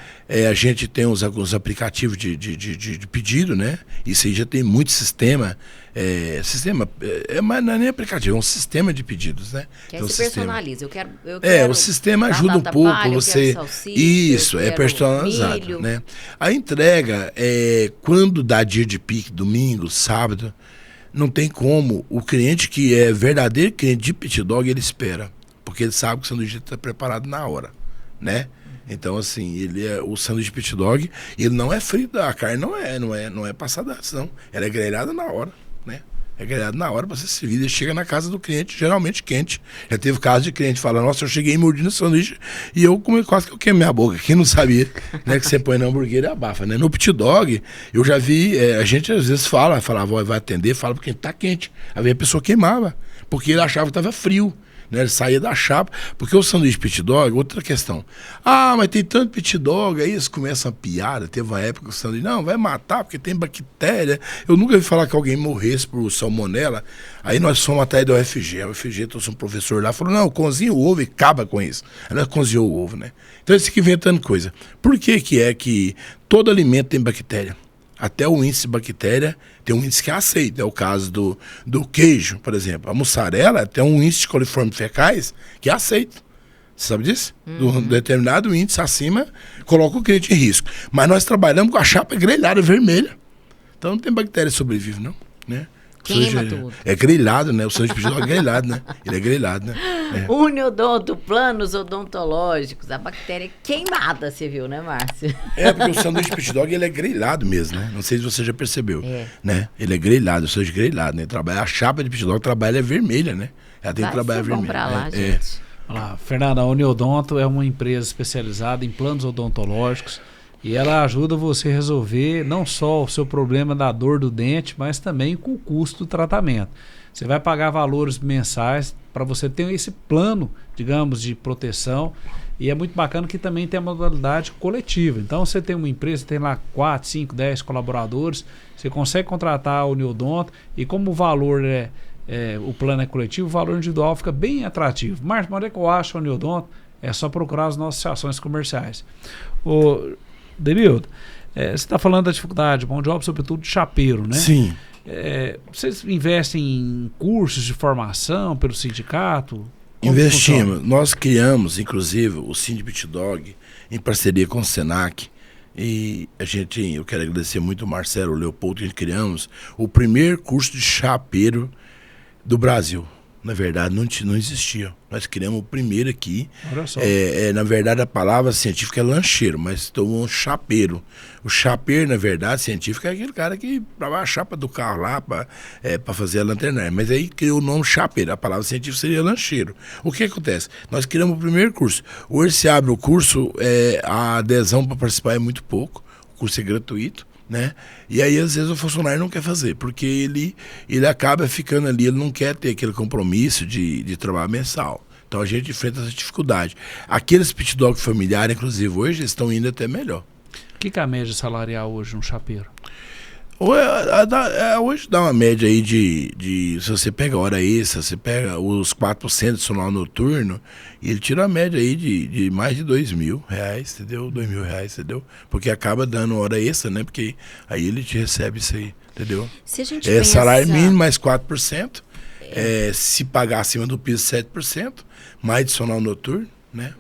A gente tem alguns aplicativos de pedido, né? Isso aí já tem muito sistema. Mas não é nem aplicativo, é um sistema de pedidos, né? Que aí então, você personaliza. Eu quero o sistema ajuda um pouco palha, você. Salsicha, Isso, é personalizado, milho. né? A entrega quando dá dia de pique, domingo, sábado, não tem como. O cliente que é verdadeiro cliente de Pit Dog, ele espera, porque ele sabe que o sanduíche está preparado na hora, né? Então, assim, o sanduíche Pit Dog, ele não é frito, a carne não é passada antes, não. Ela é grelhada na hora, né? É grelhado na hora para você servir. Ele chega na casa do cliente, geralmente quente. Já teve caso de cliente falando, nossa, eu cheguei mordido no sanduíche e eu comi quase que eu queimei a boca. Quem não sabia, né? Que você põe na hambúrguer e abafa, né? No Pit Dog, eu já vi, a gente às vezes falava, vai atender, fala porque tá quente. Aí a pessoa queimava, porque ele achava que estava frio. Né, ele saía da chapa, porque o sanduíche Pit Dog, outra questão. Mas tem tanto Pit Dog, aí eles começam a piada. Teve uma época que o sanduíche, não, vai matar porque tem bactéria. Eu nunca vi falar que alguém morresse por salmonela. Aí nós fomos atrás da UFG. A UFG trouxe um professor lá, falou, não, cozinha o ovo e acaba com isso. Aí nós cozinhou o ovo, né? Então eles ficam inventando coisa. Por que que todo alimento tem bactéria? Até o índice de bactéria tem um índice que é aceito. É o caso do queijo, por exemplo. A mussarela tem um índice de coliformes fecais que é aceito. Você sabe disso? Do determinado índice acima, coloca o cliente em risco. Mas nós trabalhamos com a chapa grelhada vermelha. Então não tem bactéria que sobrevive, não. Né? Queima tudo. É grelhado, né? O sanduíche Pit Dog é grelhado, né? Ele é grelhado, né? Uniodonto, planos odontológicos. A bactéria é queimada, você viu, né, Márcio? Porque o sanduíche Pit Dog, ele é grelhado mesmo, né? Não sei se você já percebeu. Né? Ele é grelhado, o sanduíche grelhado, né? A chapa de Pit Dog trabalha vermelha, né? Ela tem que trabalhar vermelha. Pra lá, gente. Olha lá, Fernanda, a Uniodonto é uma empresa especializada em planos odontológicos. E ela ajuda você a resolver não só o seu problema da dor do dente, mas também com o custo do tratamento. Você vai pagar valores mensais para você ter esse plano, digamos, de proteção. E é muito bacana que também tem a modalidade coletiva. Então você tem uma empresa, tem lá 4, 5, 10 colaboradores, você consegue contratar a Uniodonto e como o valor o plano é coletivo, o valor individual fica bem atrativo. Mas onde é que eu acho a Uniodonto? É só procurar as nossas associações comerciais. Demildo, você está falando da dificuldade, mão de obra, sobretudo de chapeiro, né? Sim. Vocês investem em cursos de formação pelo sindicato? Investimos. Nós criamos, inclusive, o Sind Pit Dog em parceria com o Senac. E eu quero agradecer muito o Marcelo, o Leopoldo, que criamos o primeiro curso de chapeiro do Brasil. Na verdade, não existia. Nós criamos o primeiro aqui. Olha só. Na verdade, a palavra científica é lancheiro, mas tomou um chapeiro. O chapeiro, na verdade, científico é aquele cara que lava a chapa do carro lá para fazer a lanterna. Mas aí criou o nome chapeiro. A palavra científica seria lancheiro. O que acontece? Nós criamos o primeiro curso. Hoje se abre o curso, a adesão para participar é muito pouco. O curso é gratuito. Né? E aí às vezes o funcionário não quer fazer, porque ele acaba ficando ali, ele não quer ter aquele compromisso de trabalho mensal. Então a gente enfrenta essa dificuldade. Aqueles Pit Dog familiares, inclusive, hoje estão indo até melhor. O que é a média salarial hoje no chapeiro? Hoje dá uma média aí se você pega hora extra, você pega os 4% de solar noturno, e ele tira a média aí de mais de R$2.000, entendeu? R$2.000, entendeu? Porque acaba dando hora extra, né? Porque aí ele te recebe isso aí, entendeu? Se a gente pensa... salário mínimo mais 4%, se pagar acima do piso 7%, mais adicional noturno, né?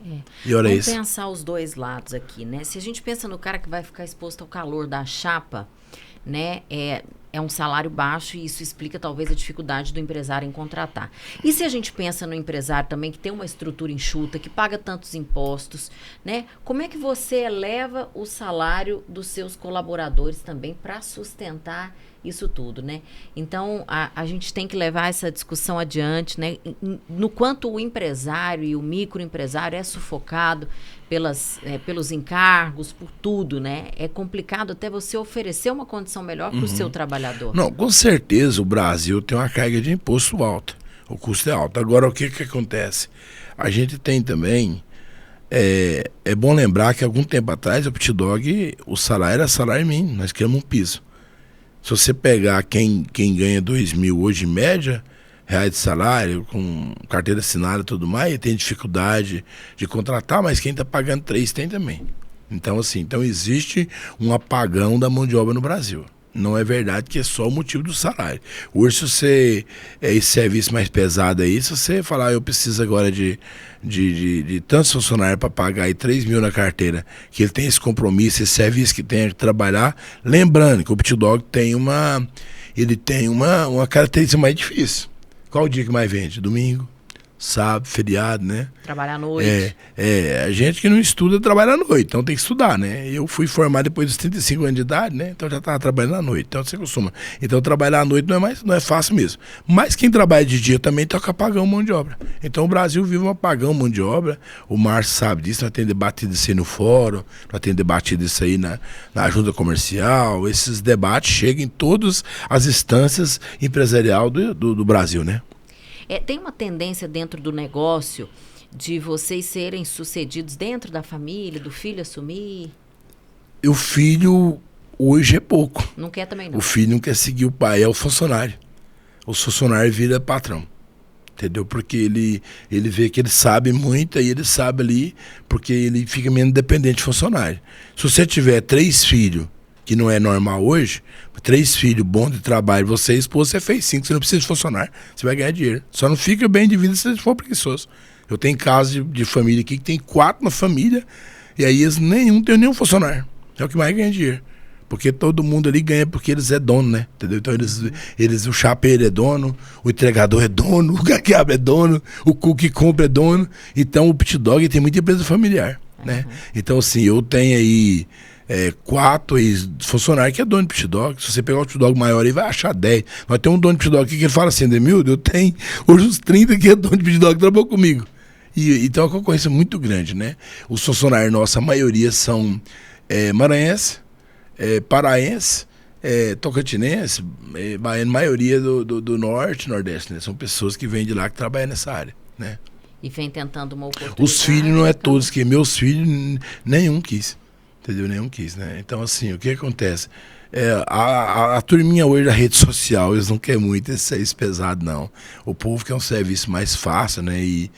E hora Vamos extra. pensar os dois lados aqui, né? Se a gente pensa no cara que vai ficar exposto ao calor da chapa, né, é um salário baixo e isso explica talvez a dificuldade do empresário em contratar. E se a gente pensa no empresário também que tem uma estrutura enxuta, que paga tantos impostos, né, como é que você eleva o salário dos seus colaboradores também para sustentar isso tudo, né? Então, a gente tem que levar essa discussão adiante, né? No quanto o empresário e o microempresário é sufocado pelos encargos, por tudo, né? É complicado até você oferecer uma condição melhor para o seu trabalhador. Não, com certeza o Brasil tem uma carga de imposto alta. O custo é alto. Agora, o que acontece? A gente tem também... É bom lembrar que algum tempo atrás, o Pit Dog, o salário era salário mínimo. Nós criamos um piso. Se você pegar quem ganha R$2.000 hoje, em média, reais de salário, com carteira assinada e tudo mais, tem dificuldade de contratar, mas quem está pagando 3 tem também. Então, assim, então existe um apagão da mão de obra no Brasil. Não é verdade que é só o motivo do salário. Hoje, se você esse serviço mais pesado aí, se você falar, eu preciso agora de tantos funcionários para pagar aí 3 mil na carteira, que ele tem esse compromisso, esse serviço que tem que trabalhar, lembrando que o Pitdog tem uma característica mais difícil. Qual o dia que mais vende? Domingo, sábado, feriado, né? Trabalhar à noite. A gente que não estuda trabalha à noite, então tem que estudar, né? Eu fui formado depois dos 35 anos de idade, né? Então já estava trabalhando à noite, então você costuma. Então trabalhar à noite não é fácil mesmo. Mas quem trabalha de dia também toca apagão mão de obra. Então o Brasil vive um apagão mão de obra, o Márcio sabe disso, nós temos debatido isso aí no fórum, nós temos debatido isso aí na ajuda comercial, esses debates chegam em todas as instâncias empresarial do Brasil, né? Tem uma tendência dentro do negócio de vocês serem sucedidos dentro da família, do filho assumir? O filho hoje é pouco. Não quer também não. O filho não quer seguir o pai, é o funcionário. O funcionário vira patrão. Entendeu? Porque ele vê que ele sabe muito, aí ele sabe ali, porque ele fica menos dependente de funcionário. Se você tiver 3 filhos, que não é normal hoje, 3 filhos bons de trabalho, você, esposa, você fez 5, você não precisa de funcionário, você vai ganhar dinheiro. Só não fica bem de vida se você for preguiçoso. Eu tenho casos de família aqui que tem 4 na família, e aí eles não tem nenhum funcionário. É o que mais ganha dinheiro. Porque todo mundo ali ganha porque eles é dono, né? Entendeu? Então o chapeiro é dono, o entregador é dono, o que abre é dono, o que compra é dono. Então o Pitdog tem muita empresa familiar, né? Então assim, eu tenho aí 4 funcionários que é dono de Pitdog. Se você pegar o Pitdog maior aí, vai achar 10. Mas tem um dono de Pitdog aqui que ele fala assim, Demildo, eu tenho hoje uns 30 que é dono de Pitdog que trabalhou comigo. Então a concorrência é muito grande, né? Os funcionários nossos, a maioria são maranhense, paraense, tocantinense, baiano, maioria do norte, nordeste, né? São pessoas que vêm de lá que trabalham nessa área, né? E vem tentando uma oportunidade. Os filhos não é todos, que meus filhos nenhum quis. Entendeu? Nenhum quis, né? Então, assim, o que acontece? A turminha hoje da rede social, eles não querem muito esse serviço pesado, não. O povo quer um serviço mais fácil, né? E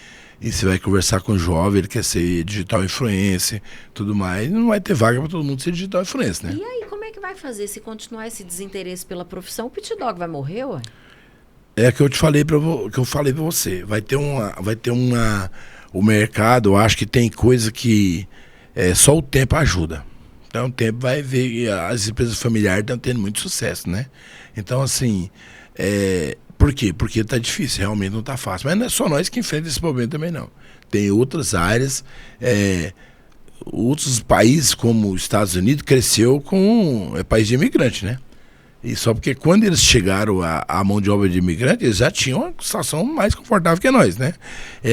você vai conversar com o jovem, ele quer ser digital influencer, tudo mais. Não vai ter vaga para todo mundo ser digital influencer, né? E aí, como é que vai fazer se continuar esse desinteresse pela profissão? O Pitdog vai morrer, ué? É que eu te falei para você. Vai ter o mercado, eu acho que tem coisa que só o tempo ajuda. Então o tempo vai ver que as empresas familiares estão tendo muito sucesso, né? Então, assim, por quê? Porque tá difícil, realmente não tá fácil. Mas não é só nós que enfrentamos esse problema também, não. Tem outras áreas, outros países, como os Estados Unidos, cresceu com país de imigrante, né? E só porque quando eles chegaram à mão de obra de imigrante, eles já tinham uma situação mais confortável que nós, né?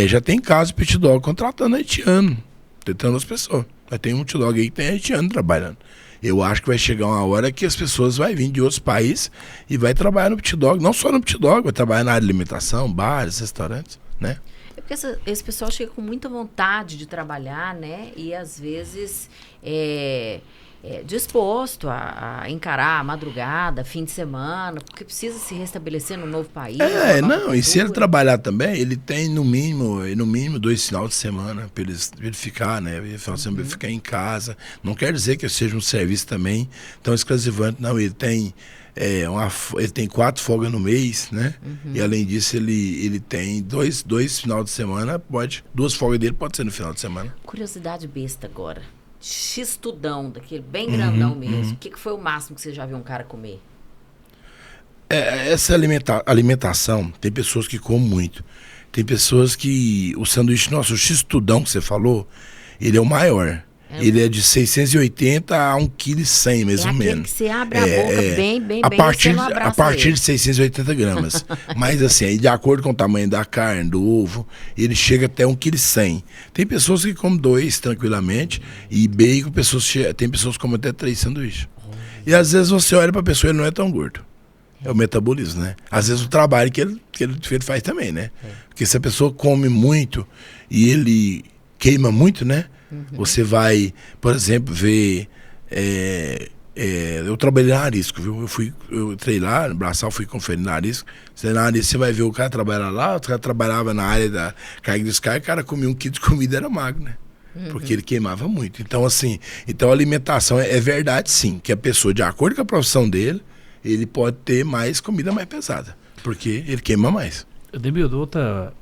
Já tem casos de Pitdog contratando haitiano, tentando as pessoas. Vai ter um Pitdog aí que tem haitiano trabalhando. Eu acho que vai chegar uma hora que as pessoas vão vir de outros países e vai trabalhar no Pitdog. Não só no Pitdog, vai trabalhar na área de alimentação, bares, restaurantes, né? É porque esse pessoal chega com muita vontade de trabalhar, né? E às vezes disposto a encarar a madrugada, fim de semana, porque precisa se restabelecer no novo país. E se ele trabalhar também, ele tem no mínimo 2 finais de semana para ele ficar, né? Ele fala assim, ficar em casa. Não quer dizer que seja um serviço também tão exclusivante, não. Ele tem ele tem 4 folgas no mês, né? E além disso, ele tem 2 finais de semana, 2 folgas dele pode ser no final de semana. Curiosidade besta agora. X-tudão, daquele bem grandão mesmo. O que foi o máximo que você já viu um cara comer? Essa alimentação, tem pessoas que comem muito. Tem pessoas que o sanduíche, o X-tudão que você falou, ele é o maior. Ele é de 680 a 1,1 kg, mais ou menos. Que você abre a boca bem, a partir de 680 gramas. Mas assim, aí, de acordo com o tamanho da carne, do ovo, ele chega até 1,1 kg. Tem pessoas que comem 2 tranquilamente, e bacon, tem pessoas que comem até 3 sanduíches. E às vezes você olha para a pessoa e ele não é tão gordo. É o metabolismo, né? Às vezes o trabalho que ele faz também, né? Porque se a pessoa come muito e ele queima muito, né? Você vai, por exemplo, ver... eu trabalhei na Arisco, viu? Eu entrei lá, no Braçal, fui conferir na Arisco. Você vai ver o cara trabalhar lá, o cara trabalhava na área da carga de descarga, o cara comia 1 quilo de comida, era magro, né? porque ele queimava muito. Então, assim, então a alimentação é verdade, sim, que a pessoa, de acordo com a profissão dele, ele pode ter mais comida mais pesada, porque ele queima mais. Demildo, outra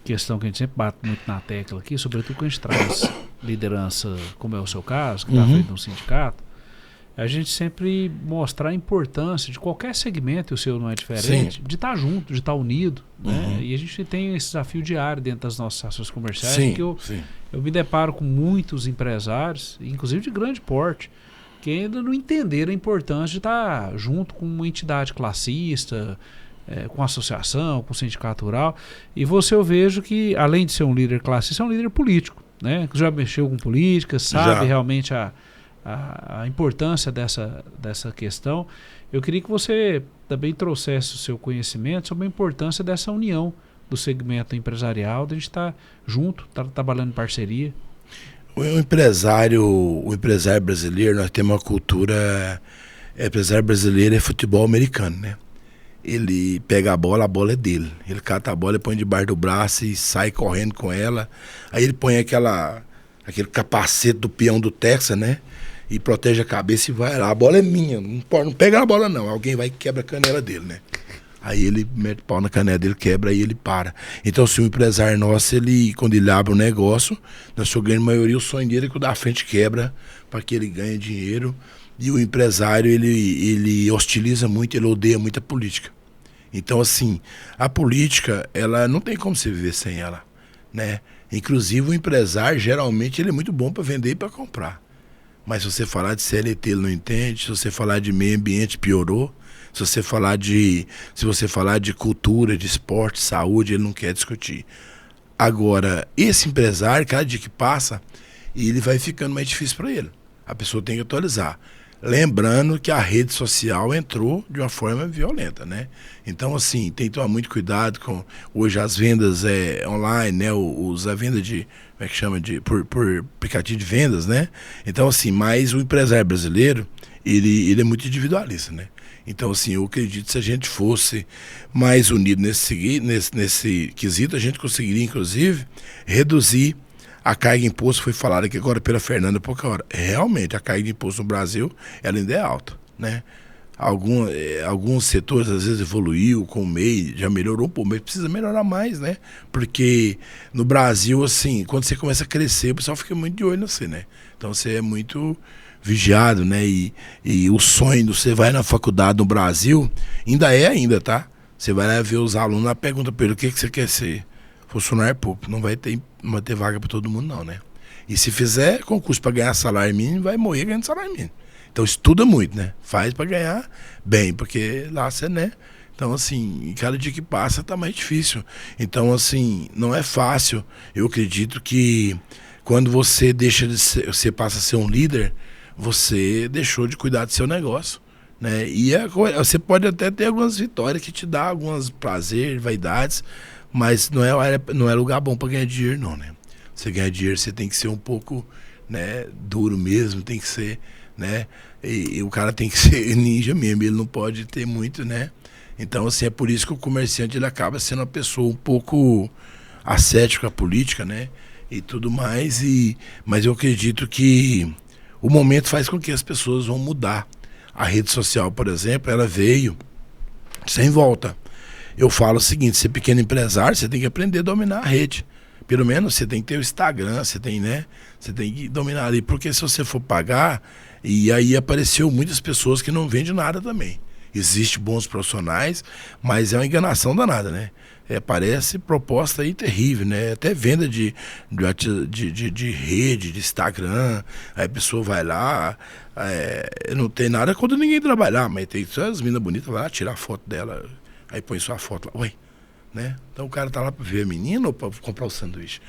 questão que a gente sempre bate muito na tecla aqui, sobretudo quando a gente traz liderança, como é o seu caso, que está feito no sindicato, a gente sempre mostrar a importância de qualquer segmento, e o seu não é diferente, Sim. de estar junto, de estar unido. Né? E a gente tem esse desafio diário dentro das nossas ações comerciais, Sim, que eu sim. me deparo com muitos empresários, inclusive de grande porte, que ainda não entenderam a importância de estar junto com uma entidade classista, com associação, com sindicato rural. E eu vejo que, além de ser um líder classista, é um líder político, né? Que já mexeu com política, sabe realmente a importância dessa questão. Eu queria que você também trouxesse o seu conhecimento sobre a importância dessa união do segmento empresarial, de a gente estar junto, estar trabalhando em parceria. O empresário brasileiro, nós temos uma cultura. O empresário brasileiro é futebol americano, né? Ele pega a bola é dele. Ele cata a bola e põe debaixo do braço e sai correndo com ela. Aí ele põe aquele capacete do peão do Texas, né? E protege a cabeça e vai lá. A bola é minha, não pega a bola não. Alguém vai e quebra a canela dele, né? Aí ele mete pau na canela dele, quebra e ele para. Então, se o empresário nosso, quando ele abre um negócio, na sua grande maioria, o sonho dele é que o da frente quebra para que ele ganhe dinheiro. E o empresário, ele hostiliza muito, ele odeia muita política. Então, assim, a política, ela não tem como você viver sem ela, né? Inclusive, o empresário, geralmente, ele é muito bom para vender e para comprar. Mas se você falar de CLT, ele não entende. Se você falar de meio ambiente, piorou. Se você falar de cultura, de esporte, saúde, ele não quer discutir. Agora, esse empresário, cada dia que passa, ele vai ficando mais difícil para ele. A pessoa tem que atualizar. Lembrando que a rede social entrou de uma forma violenta, né? Então, assim, tem que tomar muito cuidado com... Hoje as vendas online, né? A venda de... Como é que chama? Por aplicativo de vendas, né? Então, assim, mas o empresário brasileiro, ele é muito individualista, né? Então, assim, eu acredito que se a gente fosse mais unido nesse quesito, a gente conseguiria, inclusive, reduzir a carga de imposto. Foi falado aqui agora pela Fernanda pouca hora. Realmente, a carga de imposto no Brasil, ela ainda é alta, né? Alguns setores, às vezes, evoluiu com o MEI, já melhorou, mas precisa melhorar mais, né? Porque no Brasil, assim, quando você começa a crescer, o pessoal fica muito de olho em você, né? Então, você é muito vigiado, né? E o sonho, você vai na faculdade no Brasil, ainda, tá? Você vai lá ver os alunos, lá pergunta para ele, o que você quer ser? Funcionário público. Não vai ter vaga para todo mundo, não, né? E se fizer concurso para ganhar salário mínimo, vai morrer ganhando salário mínimo. Então estuda muito, né? Faz para ganhar bem, porque lá você, né? Então, assim, cada dia que passa tá mais difícil. Então, assim, não é fácil. Eu acredito que quando você você passa a ser um líder, você deixou de cuidar do seu negócio, né? E você pode até ter algumas vitórias que te dá alguns prazeres, vaidades, mas não é lugar bom para ganhar dinheiro, não, né? Você ganhar dinheiro, você tem que ser um pouco, né, duro mesmo, tem que ser, né? E o cara tem que ser ninja mesmo, ele não pode ter muito, né? Então, assim, é por isso que o comerciante, ele acaba sendo uma pessoa um pouco ascética à política, né? E tudo mais, mas eu acredito que o momento faz com que as pessoas vão mudar. A rede social, por exemplo, ela veio sem volta. Eu falo o seguinte, ser pequeno empresário, você tem que aprender a dominar a rede. Pelo menos você tem que ter o Instagram, você tem que dominar ali. Porque se você for pagar, e aí apareceu muitas pessoas que não vendem nada também. Existem bons profissionais, mas é uma enganação danada, né? Parece proposta aí terrível, né? Até venda de rede, de Instagram, aí a pessoa vai lá, não tem nada quando ninguém trabalhar, mas tem só as meninas bonitas lá, tirar a foto dela, aí põe sua foto lá, oi, né? Então o cara tá lá para ver a menina ou para comprar o sanduíche.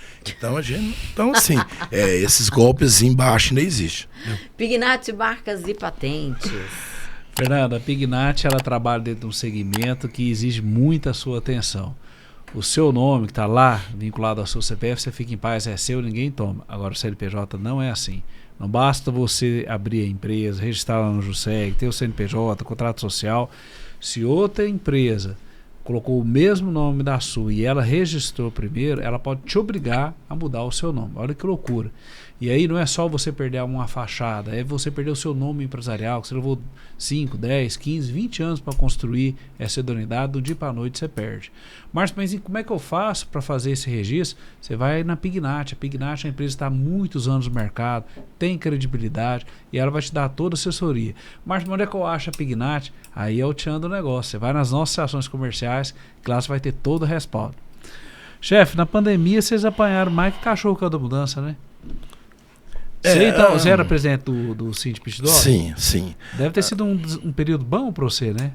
Então assim, esses golpes embaixo ainda existem. Pignat Marcas e Patentes. Fernanda, a Pignat, ela trabalha dentro de um segmento que exige muita sua atenção. O seu nome que está lá, vinculado ao seu CPF, você fica em paz, é seu, ninguém toma. Agora o CNPJ não é assim. Não basta você abrir a empresa, registrar lá no JUSEG, ter o CNPJ, contrato social. Se outra empresa colocou o mesmo nome da sua e ela registrou primeiro, ela pode te obrigar a mudar o seu nome. Olha que loucura. E aí não é só você perder uma fachada, é você perder o seu nome empresarial, que você levou 5, 10, 15, 20 anos para construir essa idoneidade, do dia para a noite você perde. Márcio, mas como é que eu faço para fazer esse registro? Você vai na Pignat. A Pignat é uma empresa que está há muitos anos no mercado, tem credibilidade e ela vai te dar toda a assessoria. Márcio, onde é que eu acho a Pignat? Aí é o tchan do negócio. Você vai nas nossas ações comerciais, que lá você vai ter todo o respaldo. Chefe, na pandemia vocês apanharam mais que cachorro com a mudança, né? Você era presidente do Cindy Pitidog? Sim, sim. Deve ter sido um período bom para você, né?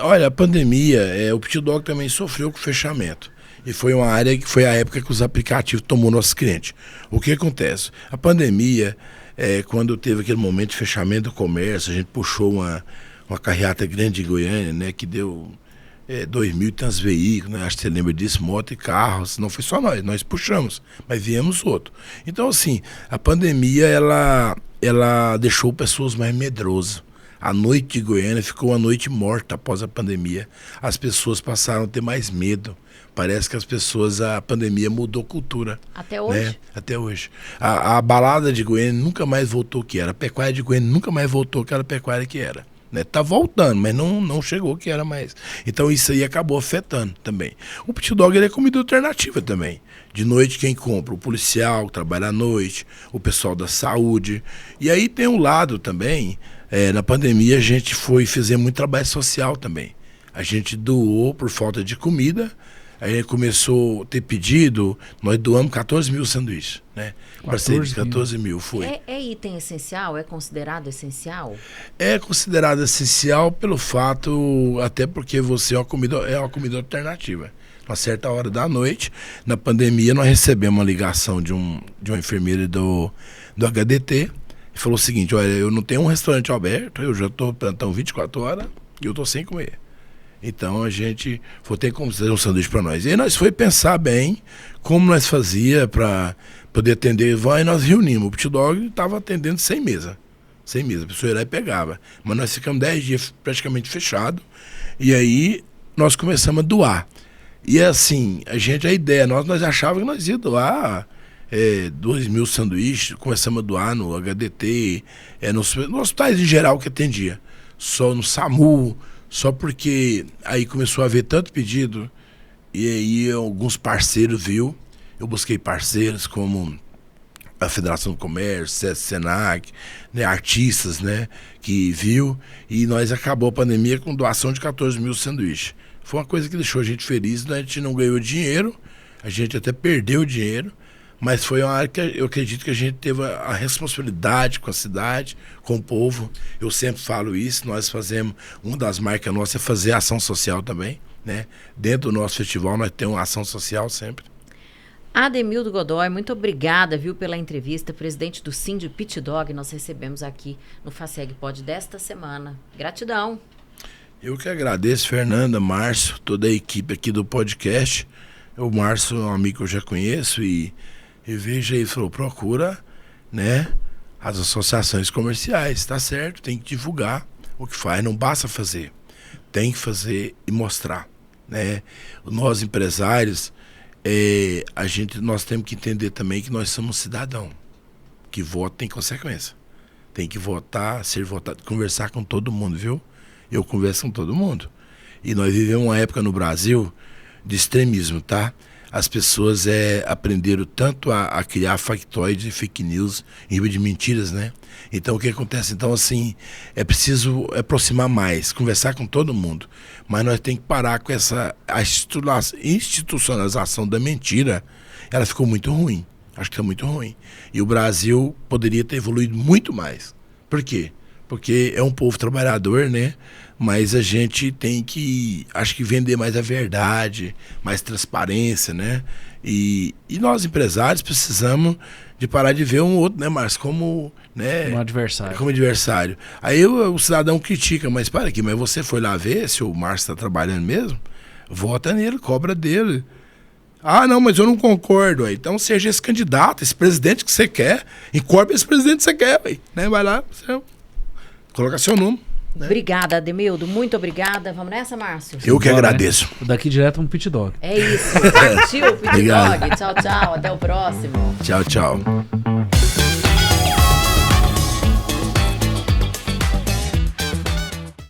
Olha, a pandemia, o Pitidog também sofreu com o fechamento. E foi uma área que foi a época que os aplicativos tomou nossos clientes. O que acontece? A pandemia, quando teve aquele momento de fechamento do comércio, a gente puxou uma carreata grande de Goiânia, né, que deu 2.000 e tantos veículos, né? Acho que você lembra disso, moto e carros. Não foi só nós puxamos, mas viemos outro. Então, assim, a pandemia, ela deixou pessoas mais medrosas. A noite de Goiânia ficou uma noite morta após a pandemia. As pessoas passaram a ter mais medo. Parece que a pandemia mudou cultura. Até hoje? Né? Até hoje. A balada de Goiânia nunca mais voltou o que era. A pecuária de Goiânia nunca mais voltou aquela pecuária que era. Né? Tá voltando, mas não chegou o que era mais. Então isso aí acabou afetando também. O Pitidog, ele é comida alternativa também. De noite quem compra? O policial que trabalha à noite, o pessoal da saúde. E aí tem um lado também, na pandemia a gente fizemos muito trabalho social também. A gente doou por falta de comida. Aí começou a ter pedido, nós doamos 14 mil sanduíches, né? 14 mil foi. É item essencial? É considerado essencial? É considerado essencial pelo fato, até porque você é uma comida alternativa. Uma certa hora da noite, na pandemia, nós recebemos uma ligação de uma enfermeira do HDT, e falou o seguinte: olha, eu não tenho um restaurante aberto, eu já estou plantando 24 horas e eu estou sem comer. Então a gente foi ter como fazer um sanduíche para nós. E aí nós foi pensar bem como nós fazia para poder atender. E nós reunimos. O Pitidog estava atendendo sem mesa. Sem mesa. A pessoa ia lá e pegava. Mas nós ficamos 10 dias praticamente fechados. E aí nós começamos a doar. E assim, a ideia, nós achávamos que nós ia doar 2.000 sanduíches. Começamos a doar no HDT, nos hospitais em geral que atendia. Só no SAMU. Só porque aí começou a haver tanto pedido e aí alguns parceiros viu. Eu busquei parceiros como a Federação do Comércio, Senac, né, artistas, né, que viu, e nós acabou a pandemia com doação de 14 mil sanduíches. Foi uma coisa que deixou a gente feliz, né? A gente não ganhou dinheiro, a gente até perdeu dinheiro, mas foi uma área que eu acredito que a gente teve a responsabilidade com a cidade, com o povo. Eu sempre falo isso, nós fazemos, uma das marcas nossas é fazer ação social também, né? Dentro do nosso festival nós temos uma ação social sempre. Ademildo Godoy, muito obrigada, viu, pela entrevista. Presidente do Cindy Pitidog, nós recebemos aqui no Faceg Pod desta semana. Gratidão. Eu que agradeço, Fernanda, Márcio, toda a equipe aqui do podcast. O Márcio é um amigo que eu já conheço e veja aí, falou, procura, né, as associações comerciais, tá certo, tem que divulgar o que faz, não basta fazer, tem que fazer e mostrar, né. Nós empresários, nós temos que entender também que nós somos cidadão, que voto tem consequência, tem que votar, ser votado, conversar com todo mundo, viu? Eu converso com todo mundo, e nós vivemos uma época no Brasil de extremismo, tá? As pessoas aprenderam tanto a criar factoides e fake news em cima de mentiras, né? Então o que acontece? Então assim, é preciso aproximar mais, conversar com todo mundo, mas nós temos que parar com essa institucionalização da mentira. Ela ficou muito ruim, acho que está muito ruim. E o Brasil poderia ter evoluído muito mais. Por quê? Porque é um povo trabalhador, né? Mas a gente tem que, acho que vender mais a verdade, mais transparência, né? E nós empresários precisamos de parar de ver um outro, né, Márcio, como, né, um adversário. Como adversário. Aí o cidadão critica, mas para aqui, mas você foi lá ver se o Márcio está trabalhando mesmo? Vota nele, cobra dele. Ah, não, mas eu não concordo. Aí. Então seja esse candidato, esse presidente que você quer, encobre esse presidente que você quer, aí, né? Vai lá, você coloca seu nome. né? Obrigada, Ademildo. Muito obrigada. Vamos nessa, Márcio? Eu que Bora, né? agradeço. Daqui direto um pit dog. É isso. Partiu, Pit Obrigado. Dog. Tchau, tchau. Até o próximo. Tchau, tchau.